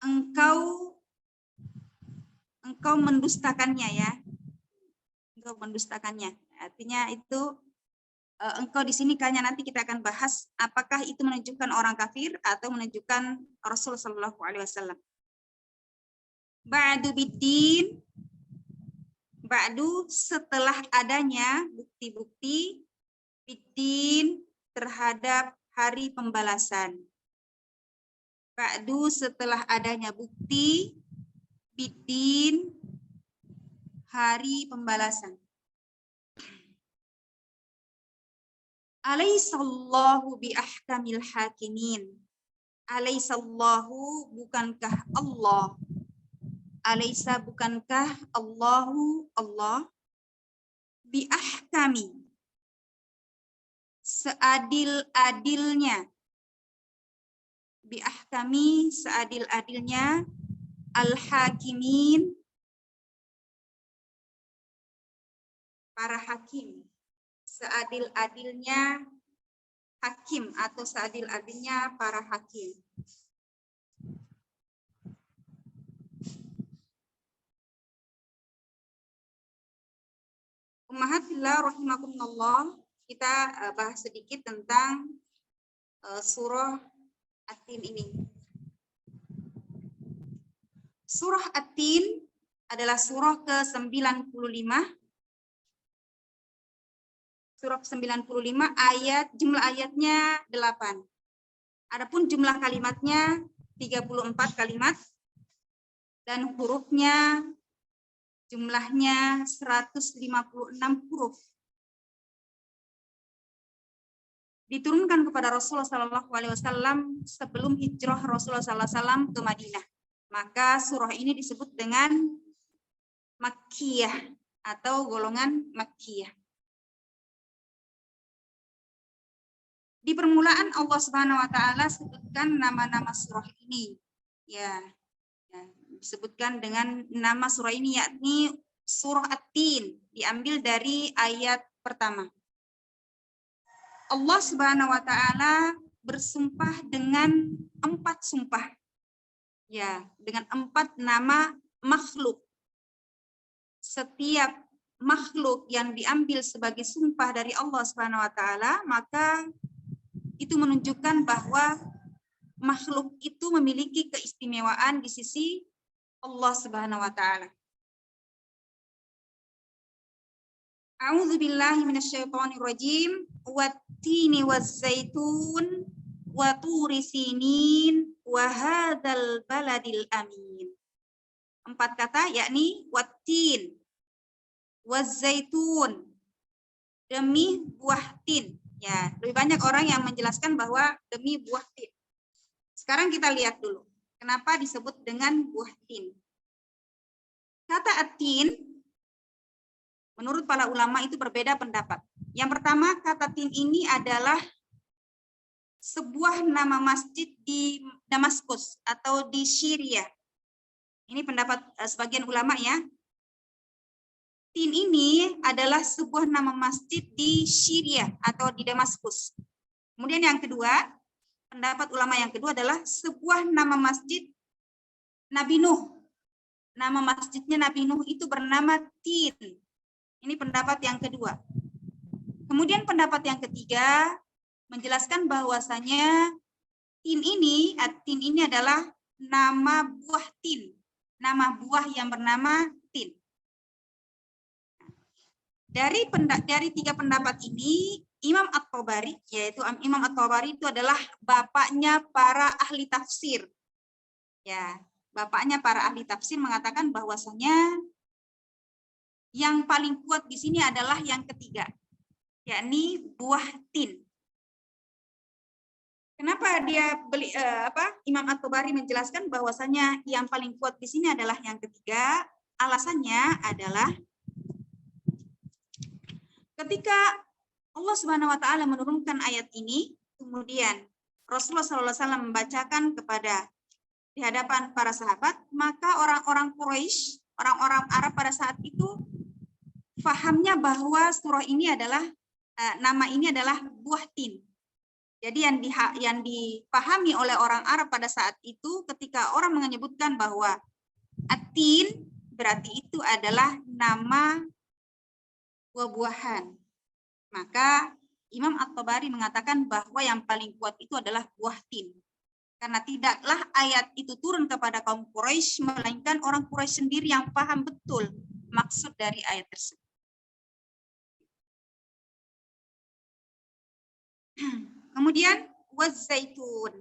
engkau mendustakannya ya. Engkau mendustakannya. Artinya itu engkau di sini kayaknya nanti kita akan bahas apakah itu menunjukkan orang kafir atau menunjukkan Rasul sallallahu alaihi wasallam. Ba'du biddin, ba'du setelah adanya bukti-bukti, biddin terhadap hari pembalasan. Ba'du setelah adanya bukti, biddin hari pembalasan. Alaihissallahu bi ahkamil hakimin. Alaihissallahu, bukankah Allah? Alaisa, bukankah Allahu, Allah? Bi ahkami, seadil-adilnya. Bi ahkami, seadil-adilnya. Al-hakimin, para hakim. Seadil-adilnya hakim atau seadil-adilnya para hakim. Ummahatillah rahimakumullah, kita bahas sedikit tentang surah At-Tin ini. Surah At-Tin adalah surah ke-95. Surah 95 ayat, jumlah ayatnya 8. Adapun jumlah kalimatnya 34 kalimat dan hurufnya jumlahnya 156 huruf. Diturunkan kepada Rasulullah SAW sebelum hijrah Rasulullah SAW ke Madinah. Maka surah ini disebut dengan Makkiyah atau golongan Makkiyah. Di permulaan Allah Subhanahu wa taala sebutkan nama-nama surah ini. Ya, disebutkan dengan nama surah ini yakni surah At-Tin, diambil dari ayat pertama. Allah Subhanahu wa taala bersumpah dengan 4 sumpah. Ya, dengan 4 nama makhluk. Setiap makhluk yang diambil sebagai sumpah dari Allah Subhanahu wa taala, maka itu menunjukkan bahwa makhluk itu memiliki keistimewaan di sisi Allah Subhanahu wa taala. A'udzu billahi minasyaitonir rajim. Wat-tini waz-zaitun wa turi sinin wa hadzal baladil amin. 4 kata yakni wat-tin, waz-zaitun, demi buah tin. Ya, lebih banyak orang yang menjelaskan bahwa demi buah tin. Sekarang kita lihat dulu, kenapa disebut dengan buah tin. Kata at-tin, menurut para ulama itu berbeda pendapat. Yang pertama, kata tin ini adalah sebuah nama masjid di Damaskus atau di Syria. Ini pendapat sebagian ulama ya. Tin ini adalah sebuah nama masjid di Syria atau di Damaskus. Kemudian yang kedua, pendapat ulama yang kedua adalah sebuah nama masjid Nabi Nuh. Nama masjidnya Nabi Nuh itu bernama Tin. Ini pendapat yang kedua. Kemudian pendapat yang ketiga menjelaskan bahwasanya tin ini adalah nama buah tin. Nama buah yang bernama tin. Dari tiga pendapat ini, Imam At-Tabari, yaitu Imam At-Tabari itu adalah bapaknya para ahli tafsir. Ya, bapaknya para ahli tafsir mengatakan bahwasanya yang paling kuat di sini adalah yang ketiga, yakni buah tin. Kenapa dia Imam At-Tabari menjelaskan bahwasanya yang paling kuat di sini adalah yang ketiga? Alasannya adalah ketika Allah Subhanahu wa taala menurunkan ayat ini, kemudian Rasulullah SAW membacakan di hadapan para sahabat, maka orang-orang Quraisy, orang-orang Arab pada saat itu fahamnya bahwa surah ini adalah nama ini adalah buah tin. Jadi yang dipahami oleh orang Arab pada saat itu ketika orang menyebutkan bahwa atin berarti itu adalah nama buah-buahan. Maka Imam At-Tabari mengatakan bahwa yang paling kuat itu adalah buah tin. Karena tidaklah ayat itu turun kepada kaum Quraisy, melainkan orang Quraisy sendiri yang paham betul maksud dari ayat tersebut. Kemudian waz-zaitun.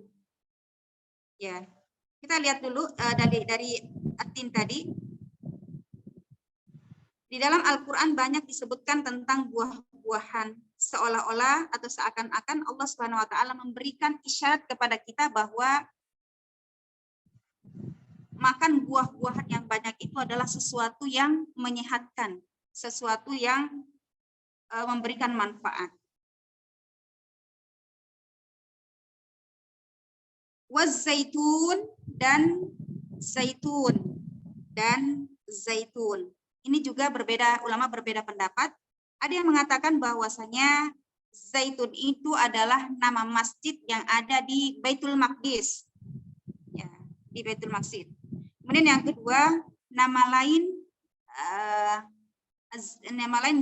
Ya. Kita lihat dulu dari atin tadi. Di dalam Al-Qur'an banyak disebutkan tentang buah-buahan, seolah-olah atau seakan-akan Allah Subhanahu wa taala memberikan isyarat kepada kita bahwa makan buah-buahan yang banyak itu adalah sesuatu yang menyehatkan, sesuatu yang memberikan manfaat. Waz-zaitun dan zaitun dan zaitun. Ini juga ulama berbeda pendapat. Ada yang mengatakan bahwasanya zaitun itu adalah nama masjid yang ada di Baitul Maqdis. Ya, di Baitul Maqdis. Kemudian yang kedua, nama lain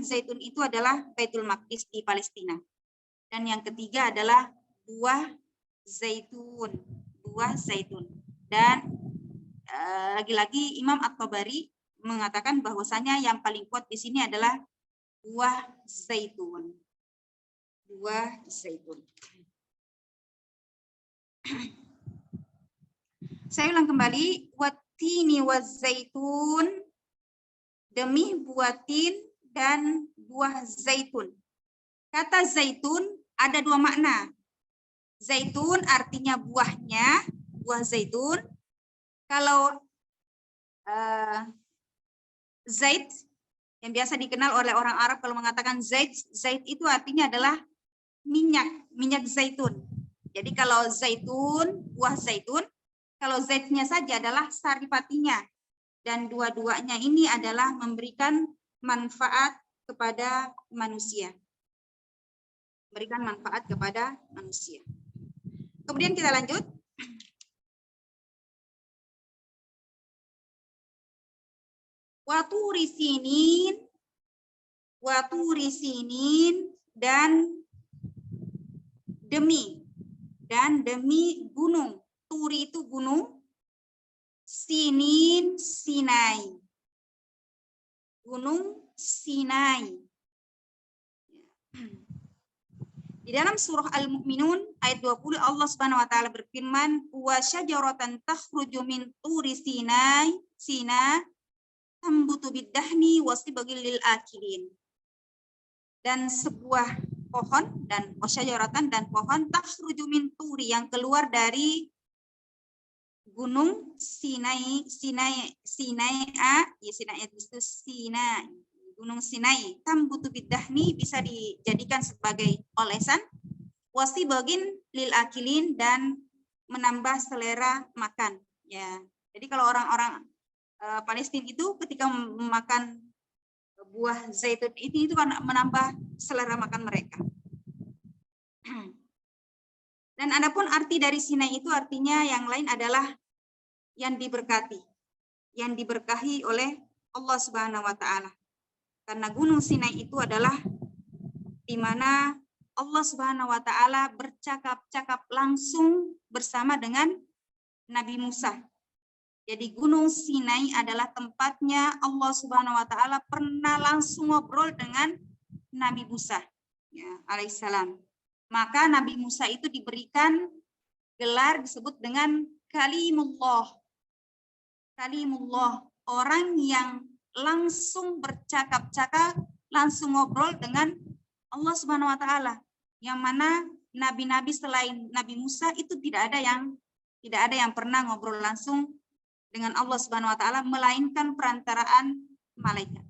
zaitun itu adalah Baitul Maqdis di Palestina. Dan yang ketiga adalah buah zaitun. Dan lagi-lagi Imam At-Tabari mengatakan bahwasanya yang paling kuat di sini adalah buah zaitun. Saya ulang kembali, wattini waz-zaitun, demi buah tin dan buah zaitun. Kata zaitun ada dua makna. Zaitun artinya buahnya, buah zaitun. Kalau zait yang biasa dikenal oleh orang Arab kalau mengatakan zait itu artinya adalah minyak zaitun. Jadi kalau zaitun, buah zaitun, kalau zaitnya saja adalah saripatinya. Dan dua-duanya ini adalah memberikan manfaat kepada manusia. Kemudian kita lanjut. Waturi sinin dan demi gunung. Turi itu gunung, sinin Sinai. Gunung Sinai. Di dalam surah Al-Mu'minun ayat 20 Allah Subhanahu wa taala berfirman, "Wa syajaratan takhruju min turi Sina tambutu bid-dahni wasibagil lil akilin." Dan sebuah pohon dan wasyajaratan dan pohon takhruju min turi yang keluar dari gunung Sinai. Gunung Sinai, tambutu bidahni bisa dijadikan sebagai olesan, wasibagin lil akilin dan menambah selera makan. Ya, jadi kalau orang-orang Palestina itu ketika memakan buah zaitun itu kan menambah selera makan mereka. Dan adapun arti dari Sinai itu artinya yang lain adalah yang diberkati, yang diberkahi oleh Allah Subhanahu wa taala. Karena Gunung Sinai itu adalah di mana Allah Subhanahu wa taala bercakap-cakap langsung bersama dengan Nabi Musa. Jadi Gunung Sinai adalah tempatnya Allah Subhanahu wa taala pernah langsung ngobrol dengan Nabi Musa ya, alaihissalam. Maka Nabi Musa itu diberikan gelar disebut dengan Kalimullah. Kalimullah, orang yang langsung bercakap-cakap, langsung ngobrol dengan Allah Subhanahu wa taala. Yang mana nabi-nabi selain Nabi Musa itu tidak ada yang pernah ngobrol langsung dengan Allah Subhanahu wa taala melainkan perantaraan malaikat.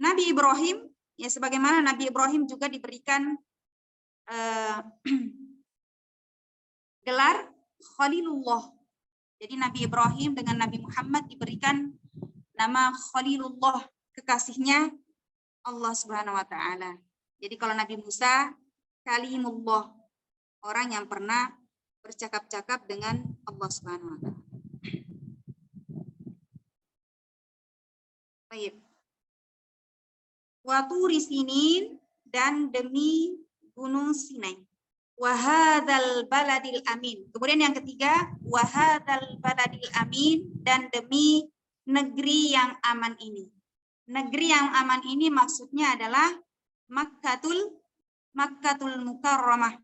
Nabi Ibrahim ya sebagaimana Nabi Ibrahim juga diberikan gelar Khalilullah. Jadi Nabi Ibrahim dengan Nabi Muhammad diberikan nama Khalilullah, kekasihnya Allah Subhanahu wa taala. Jadi kalau Nabi Musa Kalimullah, orang yang pernah bercakap-cakap dengan Allah Subhanahu wa taala. Baik. Wa turi sinin, dan demi Gunung Sinai. Wa hadzal baladil amin. Kemudian yang ketiga, wa hadzal baladil amin, dan demi negeri yang aman ini. Negeri yang aman ini maksudnya adalah Makkatul Mukarramah.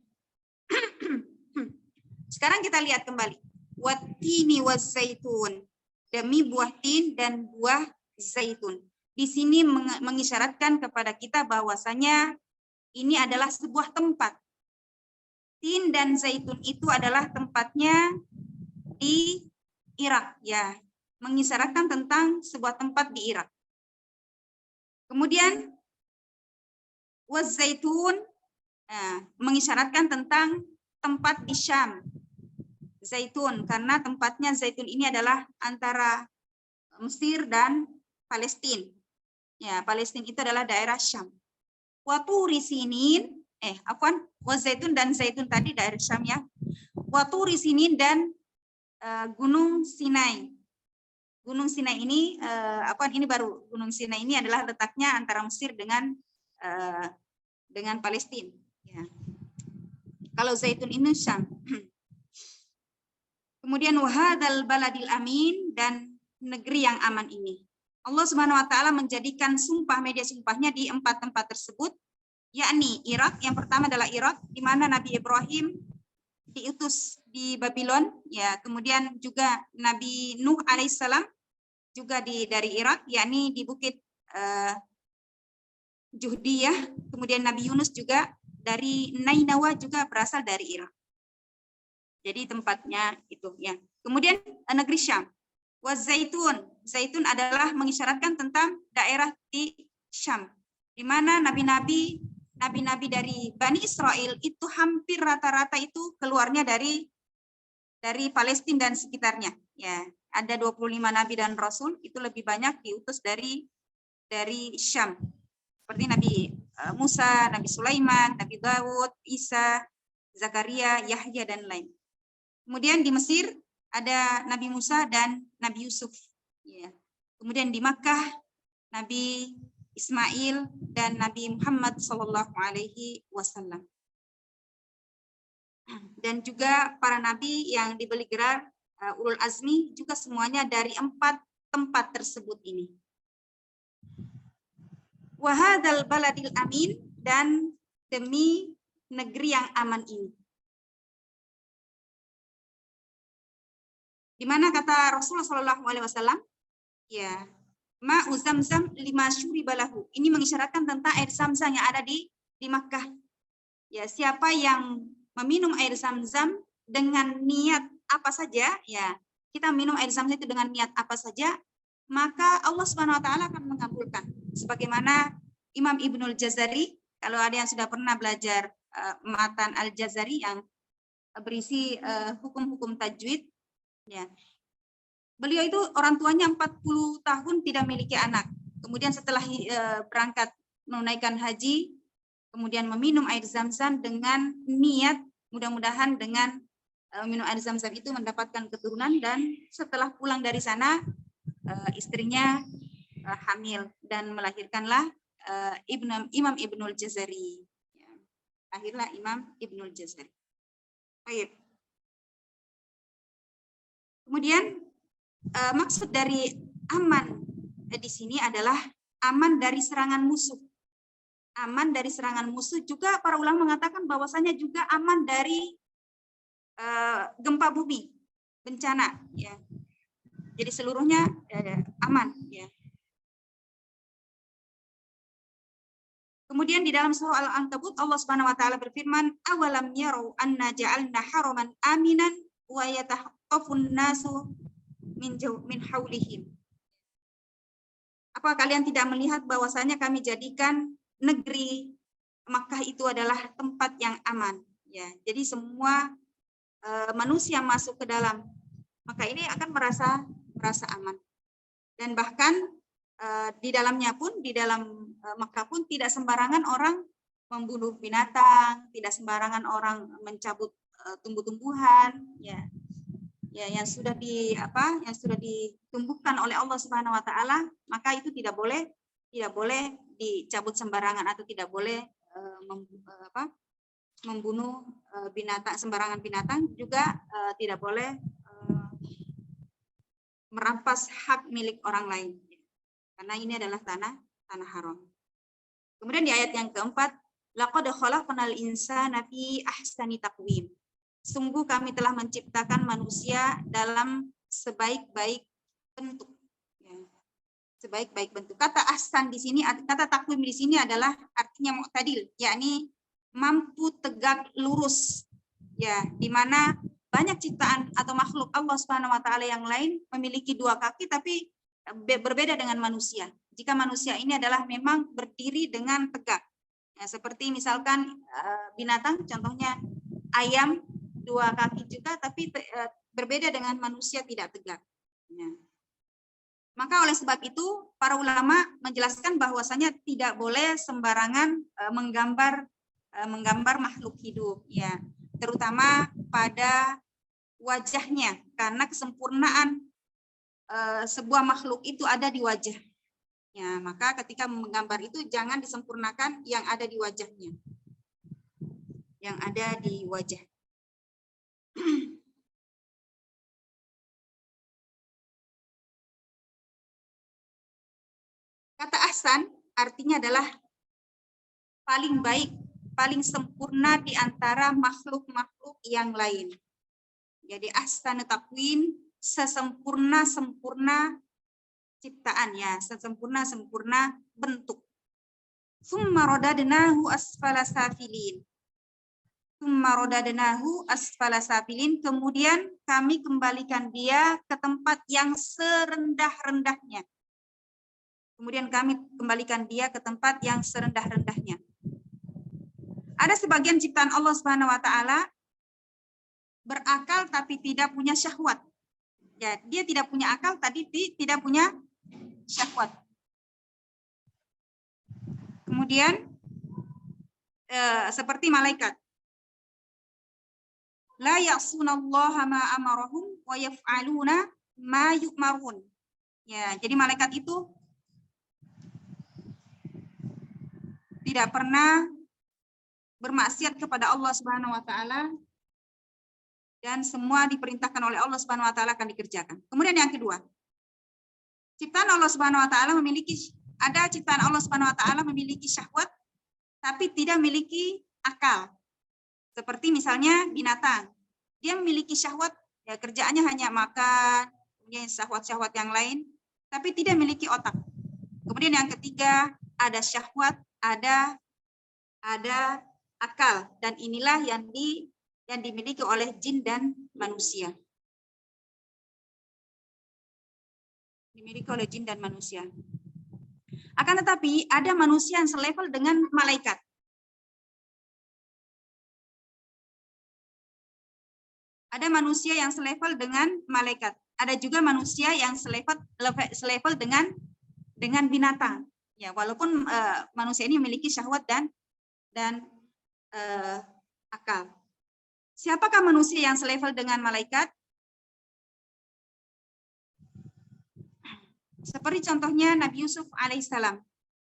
Sekarang kita lihat kembali. Wattini wazzaitun, demi buah tin dan buah zaitun. Di sini mengisyaratkan kepada kita bahwasanya ini adalah sebuah tempat. Tin dan zaitun itu adalah tempatnya di Irak ya. Mengisyaratkan tentang sebuah tempat di Irak. Kemudian wazzaitun mengisyaratkan tentang tempat di Syam. Zaitun, karena tempatnya zaitun ini adalah antara Mesir dan Palestina. Ya, Palestina itu adalah daerah Syam. Waturi sinin, zaitun dan zaitun tadi daerah Syam ya. Waturi sinin dan Gunung Sinai. Gunung Sinai ini ini baru Gunung Sinai ini adalah letaknya antara Mesir dengan Palestina. Ya. Kalau zaitun ini Syam. Kemudian wahadal baladil amin, dan negeri yang aman ini. Allah Subhanahu wa taala menjadikan sumpah media sumpahnya di 4 tempat tersebut, yakni Irak. Yang pertama adalah Irak, di mana Nabi Ibrahim diutus di Babylon, ya. Kemudian juga Nabi Nuh alaihissalam juga dari Irak, yakni di Bukit Juhdiyah. Kemudian Nabi Yunus juga dari Nainawa, juga berasal dari Irak. Jadi tempatnya itu ya. Kemudian negeri Syam. Wazaitun. Zaitun adalah mengisyaratkan tentang daerah di Syam, di mana nabi-nabi dari Bani Israel itu hampir rata-rata itu keluarnya dari Palestina dan sekitarnya. Ya, ada 25 nabi dan rasul, itu lebih banyak diutus dari Syam. Seperti Nabi Musa, Nabi Sulaiman, Nabi Dawud, Isa, Zakaria, Yahya, dan lain. Kemudian di Mesir ada Nabi Musa dan Nabi Yusuf. Ya. Kemudian di Makkah Nabi Ismail dan Nabi Muhammad SAW. Dan juga para nabi yang diberi gelar Ulul Azmi juga semuanya dari 4 tempat tersebut ini. Wahadal baladil amin, dan demi negeri yang aman ini. Di mana kata Rasulullah SAW, ya, ma'u zamzam lima syuribalahu. Ini mengisyaratkan tentang air zamzam yang ada di Makkah. Ya, siapa yang meminum air zamzam dengan niat apa saja, ya, kita minum air zamzam itu dengan niat apa saja, maka Allah Subhanahu wa taala akan mengabulkan. Sebagaimana Imam Ibnul Jazari, kalau ada yang sudah pernah belajar Matan Al-Jazari yang berisi hukum-hukum tajwid, ya. Beliau itu orang tuanya 40 tahun tidak memiliki anak. Kemudian setelah berangkat menunaikan haji, kemudian meminum air zam-zam dengan niat mudah-mudahan dengan minum air zam-zam itu mendapatkan keturunan, dan setelah pulang dari sana istrinya hamil dan melahirkanlah Imam Ibnul Jazari. Ya. Lahirlah Imam Ibnul Jazari. Baik. Kemudian maksud dari aman di sini adalah aman dari serangan musuh. Aman dari serangan musuh juga para ulama mengatakan bahwasanya juga aman dari gempa bumi, bencana, ya. Jadi seluruhnya aman, ya. Kemudian di dalam surah Al-Ankabut Allah Subhanahu wa taala berfirman, "Awalam yarau anna ja'alna haraman aminan wa yatakhafun nasu min haulihim." Apa kalian tidak melihat bahwasanya kami jadikan negeri Makkah itu adalah tempat yang aman, ya. Jadi semua manusia masuk ke dalam Makkah ini akan merasa aman. Dan bahkan di dalamnya pun, di dalam Makkah pun tidak sembarangan orang membunuh binatang, tidak sembarangan orang mencabut tumbuh-tumbuhan, ya. Ya, yang sudah ditumbuhkan oleh Allah Subhanahu wa taala, maka itu tidak boleh dicabut sembarangan atau tidak boleh membunuh binatang, sembarangan binatang, juga tidak boleh merampas hak milik orang lain. Karena ini adalah tanah haram. Kemudian di ayat yang keempat, laqad khalaqnal insana fi ahsani taqwim. Sungguh kami telah menciptakan manusia dalam sebaik-baik bentuk. Ya. Sebaik-baik bentuk. Kata ahsan di sini, kata takwim di sini adalah artinya mu'tadil, yakni mampu tegak lurus. Ya, di mana banyak ciptaan atau makhluk Allah Subhanahu wa taala yang lain memiliki dua kaki tapi berbeda dengan manusia. Jika manusia ini adalah memang berdiri dengan tegak. Ya, seperti misalkan binatang, contohnya ayam, dua kaki juga tapi berbeda dengan manusia tidak tegak. Ya. Maka oleh sebab itu para ulama menjelaskan bahwasanya tidak boleh sembarangan menggambar makhluk hidup, ya, terutama pada wajahnya, karena kesempurnaan sebuah makhluk itu ada di wajah. Ya, maka ketika menggambar itu jangan disempurnakan yang ada di wajahnya, yang ada di wajah. Kata ahsan artinya adalah paling baik, paling sempurna di antara makhluk-makhluk yang lain. Jadi ahsan taqwim, sesempurna-sempurna ciptaan, ya, sesempurna-sempurna bentuk. Tsumma radadnahu asfala safilin. Tsumma radadnahu asfala safilin, kemudian kami kembalikan dia ke tempat yang serendah-rendahnya. Kemudian kami kembalikan dia ke tempat yang serendah-rendahnya. Ada sebagian ciptaan Allah Subhanahu wa taala berakal tapi tidak punya syahwat. Ya, dia tidak punya akal tadi tidak punya syahwat. Kemudian seperti malaikat. La ya'sunallaha ma amarahum wa yaf'aluna ma yu'marun. Ya, jadi malaikat itu tidak pernah bermaksiat kepada Allah Subhanahu wa taala dan semua diperintahkan oleh Allah Subhanahu wa taala akan dikerjakan. Kemudian yang kedua, ciptaan Allah Subhanahu wa taala ada ciptaan Allah Subhanahu wa taala memiliki syahwat tapi tidak memiliki akal. Seperti misalnya binatang. Dia memiliki syahwat, ya, kerjaannya hanya makan, punya syahwat-syahwat yang lain, tapi tidak memiliki otak. Kemudian yang ketiga, ada syahwat, ada akal, dan inilah yang dimiliki oleh jin dan manusia. Dimiliki oleh jin dan manusia. Akan tetapi ada manusia yang selevel dengan malaikat. Ada manusia yang selevel dengan malaikat. Ada juga manusia yang selevel dengan binatang. Ya, walaupun manusia ini memiliki syahwat dan akal. Siapakah manusia yang selevel dengan malaikat? Seperti contohnya Nabi Yusuf alaihissalam.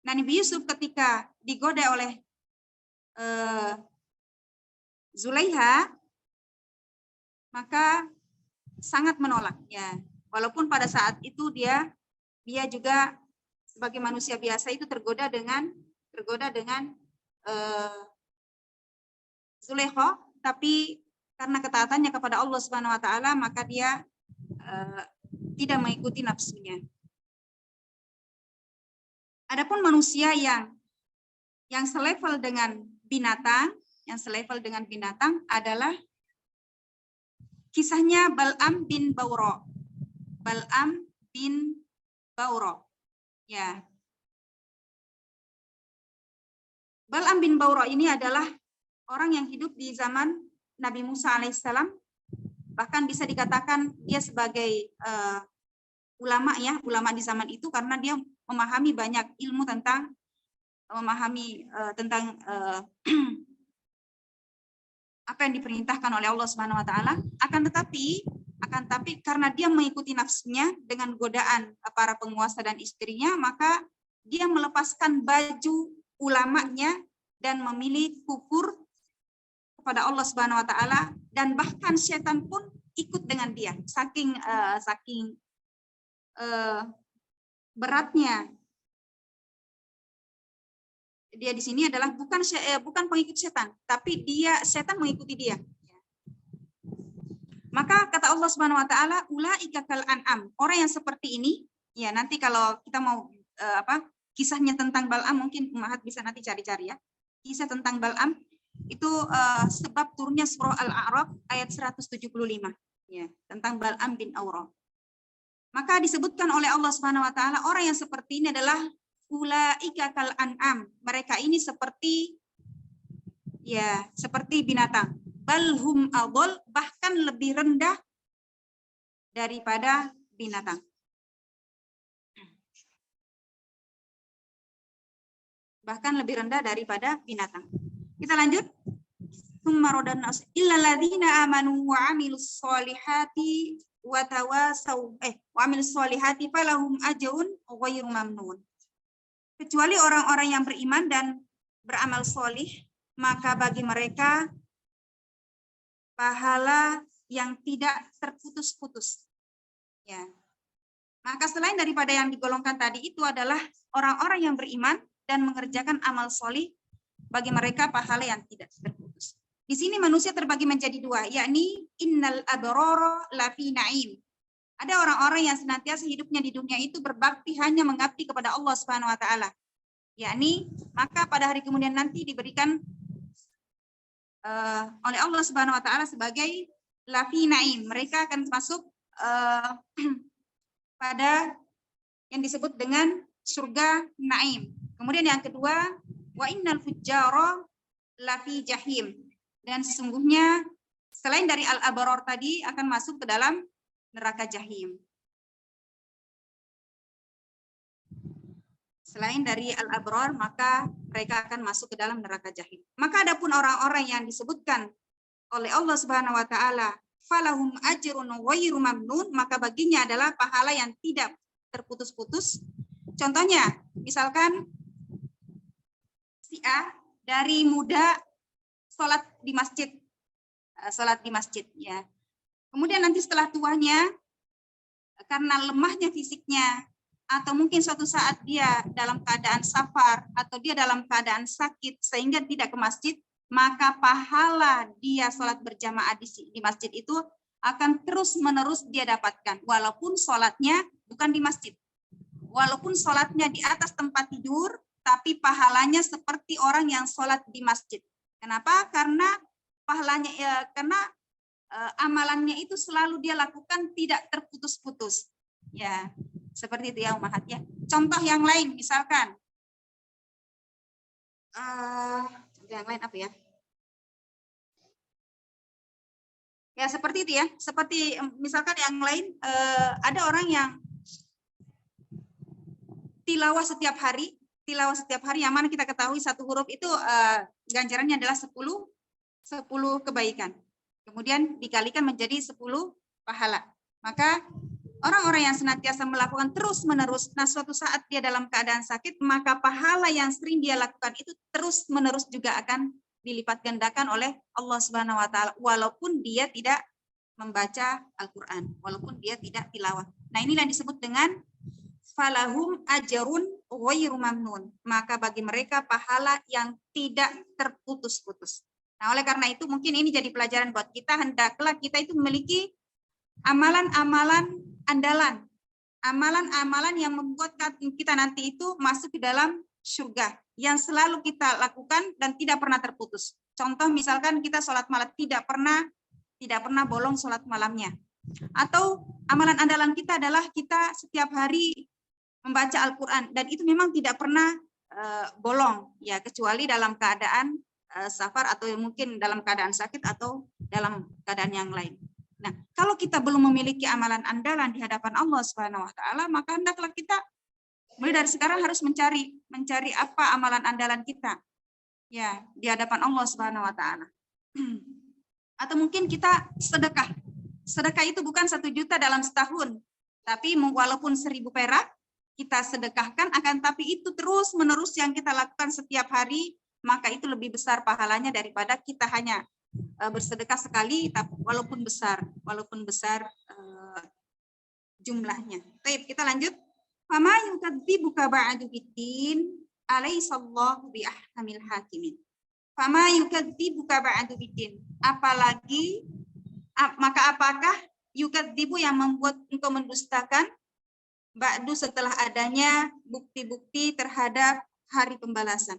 Nah, Nabi Yusuf ketika digoda oleh Zulaiha, maka sangat menolak ya. Walaupun pada saat itu dia juga sebagai manusia biasa itu tergoda dengan Zulaikha, tapi karena ketaatannya kepada Allah Subhanahu wa taala maka dia tidak mengikuti nafsunya. Adapun manusia yang selevel dengan binatang, adalah kisahnya Bal'am bin Baura. Ya. Bal'am bin Baura ini adalah orang yang hidup di zaman Nabi Musa alaihissalam. Bahkan bisa dikatakan dia sebagai ulama di zaman itu karena dia memahami banyak ilmu tentang apa yang diperintahkan oleh Allah Subhanahu wa taala. Akan tetapi karena dia mengikuti nafsunya dengan godaan para penguasa dan istrinya, maka dia melepaskan baju ulamanya dan memilih kufur kepada Allah Subhanahu wa taala, dan bahkan setan pun ikut dengan dia. Saking beratnya dia di sini adalah bukan pengikut setan, tapi setan mengikuti dia. Maka kata Allah Subhanahu wa taala, ulaika kal an'am. Orang yang seperti ini, ya nanti kalau kita mau kisahnya tentang Bal'am mungkin Mahat bisa nanti cari-cari ya. Kisah tentang Bal'am itu sebab turunnya surah Al-A'raf ayat 175 ya, tentang Bal'am bin Baura. Maka disebutkan oleh Allah Subhanahu wa taala orang yang seperti ini adalah ulaika kal an'am. Mereka ini seperti binatang. Balhum adol, bahkan lebih rendah daripada binatang. Kita lanjut. Tsumma radanna illal ladzina amanu wa 'amilus sholihati wa amilus sholihati falahum ajrun ghairu mamnun. Kecuali orang-orang yang beriman dan beramal solih, maka bagi mereka pahala yang tidak terputus-putus. Ya. Maka selain daripada yang digolongkan tadi itu adalah orang-orang yang beriman dan mengerjakan amal solih, bagi mereka pahala yang tidak terputus. Di sini manusia terbagi menjadi dua, yakni innal abrara lafi na'im. Ada orang-orang yang senantiasa hidupnya di dunia itu berbakti hanya mengabdi kepada Allah Subhanahu wa taala. Yakni maka pada hari kemudian nanti diberikan oleh Allah Subhanahu wa taala sebagai lafi na'im. Mereka akan masuk pada yang disebut dengan surga na'im. Kemudian yang kedua, wa innal fujjara lafi jahim. Dan sesungguhnya selain dari al-abrar tadi akan masuk ke dalam neraka jahim. Selain dari al-abrar, maka mereka akan masuk ke dalam neraka jahim. Maka adapun orang-orang yang disebutkan oleh Allah Subhanahu wa taala, falahum ajrun ghairu mamnun, maka baginya adalah pahala yang tidak terputus-putus. Contohnya, misalkan si A dari muda sholat di masjid ya. Kemudian nanti setelah tuanya karena lemahnya fisiknya, atau mungkin suatu saat dia dalam keadaan safar atau dia dalam keadaan sakit sehingga tidak ke masjid, maka pahala dia sholat berjamaah di masjid itu akan terus-menerus dia dapatkan. Walaupun sholatnya bukan di masjid. Walaupun sholatnya di atas tempat tidur, tapi pahalanya seperti orang yang sholat di masjid. Kenapa? Karena pahalanya amalannya itu selalu dia lakukan tidak terputus-putus. Ya. Seperti itu ya Umahat ya. Contoh yang lain misalkan, contoh yang lain apa ya? Ya seperti itu ya. Seperti misalkan yang lain, ada orang yang tilawah setiap hari yang mana kita ketahui satu huruf itu ganjarannya adalah 10 kebaikan. Kemudian dikalikan menjadi 10 pahala. Maka orang-orang yang senantiasa melakukan terus-menerus, nah suatu saat dia dalam keadaan sakit, maka pahala yang sering dia lakukan itu terus-menerus juga akan dilipat gandakan oleh Allah Subhanahu wa taala walaupun dia tidak membaca Al-Quran, walaupun dia tidak tilawah. Nah, inilah yang disebut dengan falahum ajrun ghairu mamnun. Maka bagi mereka pahala yang tidak terputus-putus. Nah, oleh karena itu mungkin ini jadi pelajaran buat kita, hendaklah kita itu memiliki amalan-amalan andalan. Amalan-amalan yang membuat kita nanti itu masuk ke dalam surga. Yang selalu kita lakukan dan tidak pernah terputus. Contoh misalkan kita sholat malam, tidak pernah bolong sholat malamnya. Atau amalan andalan kita adalah kita setiap hari membaca Al-Quran. Dan itu memang tidak pernah bolong, ya, kecuali dalam keadaan safar atau mungkin dalam keadaan sakit atau dalam keadaan yang lain. Nah, kalau kita belum memiliki amalan andalan di hadapan Allah Subhanahu wa taala, maka hendaklah kita mulai dari sekarang harus mencari apa amalan andalan kita. Ya, di hadapan Allah Subhanahu wa taala. Atau mungkin kita sedekah. Sedekah itu bukan 1 juta dalam setahun, tapi walaupun 1.000 perak kita sedekahkan, akan tapi itu terus menerus yang kita lakukan setiap hari, maka itu lebih besar pahalanya daripada kita hanya bersedekah sekali, tapi walaupun besar jumlahnya. Baik, kita lanjut. Fama yukadzibuka ba'du biddin alaihissallahu bi ahkamil hakimin. Fama yukadzibuka ba'du biddin. Apalagi maka apakah yukadzibu yang membuat engkau mendustakan ba'du setelah adanya bukti-bukti terhadap hari pembalasan.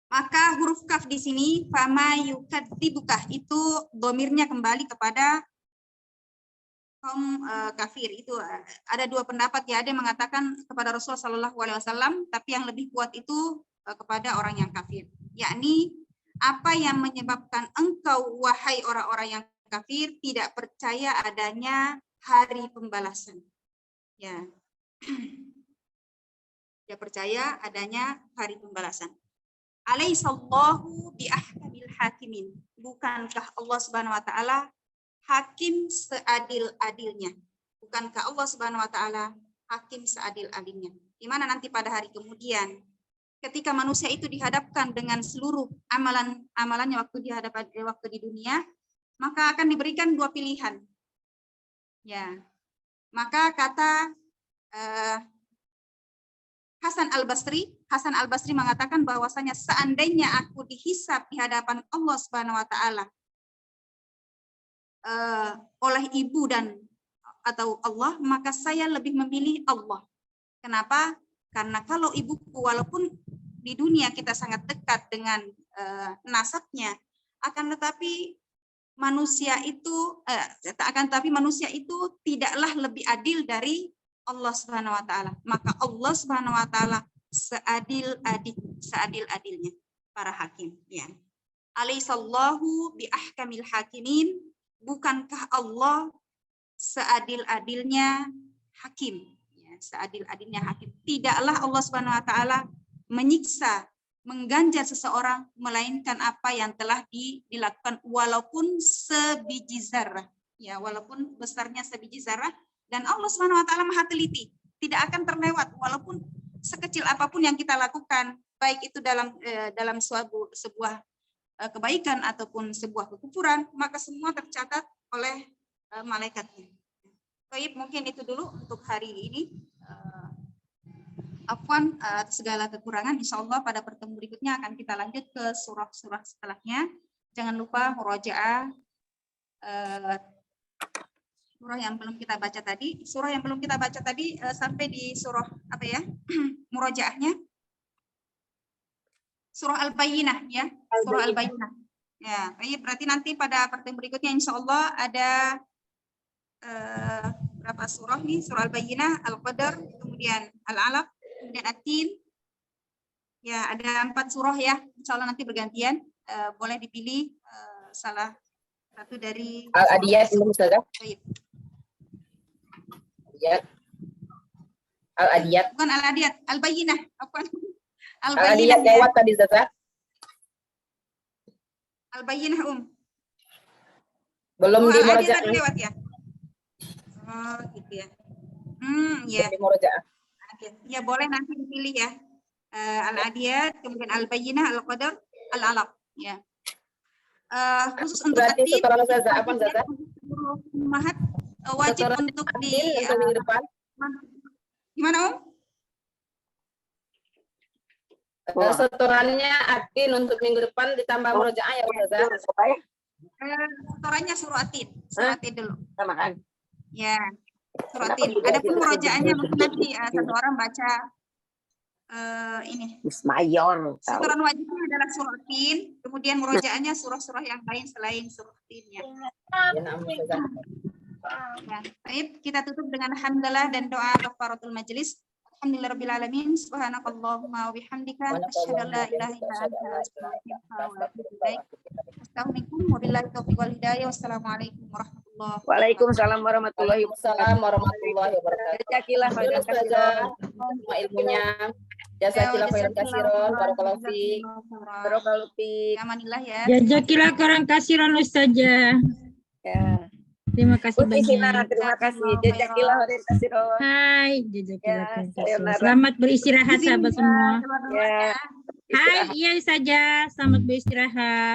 Maka huruf kaf di sini fama yukadzibuka itu domirnya kembali kepada kaum kafir. Itu ada 2 pendapat, ya, ada yang mengatakan kepada Rasulullah SAW, tapi yang lebih kuat itu kepada orang yang kafir, yakni apa yang menyebabkan engkau wahai orang-orang yang kafir tidak percaya adanya hari pembalasan, ya. Tidak percaya adanya hari pembalasan. Alaihissallahu bi ahkamil hakimin. Bukankah Allah Subhanahu wa taala hakim seadil-adilnya? Bukankah Allah Subhanahu wa taala hakim seadil-adilnya? Di mana nanti pada hari kemudian ketika manusia itu dihadapkan dengan seluruh amalannya waktu di dunia, maka akan diberikan 2 pilihan. Ya. Maka kata Hasan Al-Basri mengatakan bahwasanya seandainya aku dihisab di hadapan Allah Subhanahu wa taala oleh ibu atau Allah, maka saya lebih memilih Allah. Kenapa? Karena kalau ibuku, walaupun di dunia kita sangat dekat dengan nasabnya, akan tetapi manusia itu tidaklah lebih adil dari Allah Subhanahu wa taala. Maka Allah Subhanahu wa taala seadil-adilnya para hakim, ya. Alaihissallahu bi ahkamil hakimin. Bukankah Allah seadil-adilnya hakim, ya, seadil-adilnya hakim. Tidaklah Allah Subhanahu wa taala menyiksa, mengganjar seseorang melainkan apa yang telah dilakukan walaupun sebiji zarah, ya, walaupun besarnya sebiji zarah. Dan Allah Subhanahu wa taala Maha teliti, tidak akan terlewat walaupun sekecil apapun yang kita lakukan, baik itu dalam sebuah kebaikan ataupun sebuah kekufuran, maka semua tercatat oleh malaikatnya. Baik, mungkin itu dulu untuk hari ini. Afwan segala kekurangan, insya Allah pada pertemuan berikutnya akan kita lanjut ke surah-surah setelahnya. Jangan lupa murojaah surah yang belum kita baca tadi. Surah yang belum kita baca tadi sampai di surah apa ya? Murojaahnya. Surah Al-Bayyinah, ya. Surah Al-Bayyinah. Ya, berarti nanti pada pertemuan berikutnya insya Allah ada berapa surah nih? Surah Al-Bayyinah, Al-Qadar, kemudian Al-Alaq, kemudian At-Tin. Ya, ada 4 surah ya. Insya Allah nanti bergantian. Boleh dipilih salah satu dari Al-Adiyat belum, Ustazah? Al-Adiyat. Bukan Al-Adiyat, Al-Bayyinah. Al-Adiyat lewat tadi, Ustazah. Al-Bayyinah, Belum di Al-Adiyat murojaah. lewat ya. Oh, gitu ya. Ya. Di murojaah. Ya, boleh nanti dipilih ya. Al-Adiyat, kemudian Al-Bayyinah, Al-Qadar, Al-Alaq, ya. khusus untuk Berarti atin, setoran Ustazah, apa wajib ya, Ustazah? untuk seluruh ummahat, wajib Setoran untuk di Atin untuk minggu depan. gimana Om? Setorannya Atin untuk minggu depan ditambah murojaah ya Ustazah. Setorannya suruh atin dulu. Sama kan? Ya, suruh atin. Adapun murojaahnya mungkin nanti satu orang baca ini. Mayor. Setoran wajibnya adalah surah atin, kemudian murojaahnya surah-surah yang lain selain surah atinnya. Ya, naam, Ustazah. Ya, baik, kita tutup dengan hamdalah dan doa kafaratul majlis. Alhamdulillahirabbil subhanakallahumma wa bihamdika asyhadu an la ilaha illa anta astaghfiruka wa atubu ilaik. Assalamualaikum wabillahi taufiq wal hidayah. Wassalamualaikum warahmatullahi wabarakatuh. Waalaikumsalam warahmatullahi Waalaikumsalam warahmatullahi wabarakatuh. Jazakallah khairan Ustazah, semua ilmunya. Jazakallah khairan kasiron, barakallahu fiik. Barakallahu fiik. Amanillah ya. Jazakillah khairan kasiran Ustazah. Ya. Terima kasih Sina, banyak. terima kasih. Jazakallah khairan kasiron. Hai, jazakillah Ya, khairan sayonara. kasiran. Selamat beristirahat sahabat semua. Ya. Hai, iya saja. Selamat beristirahat.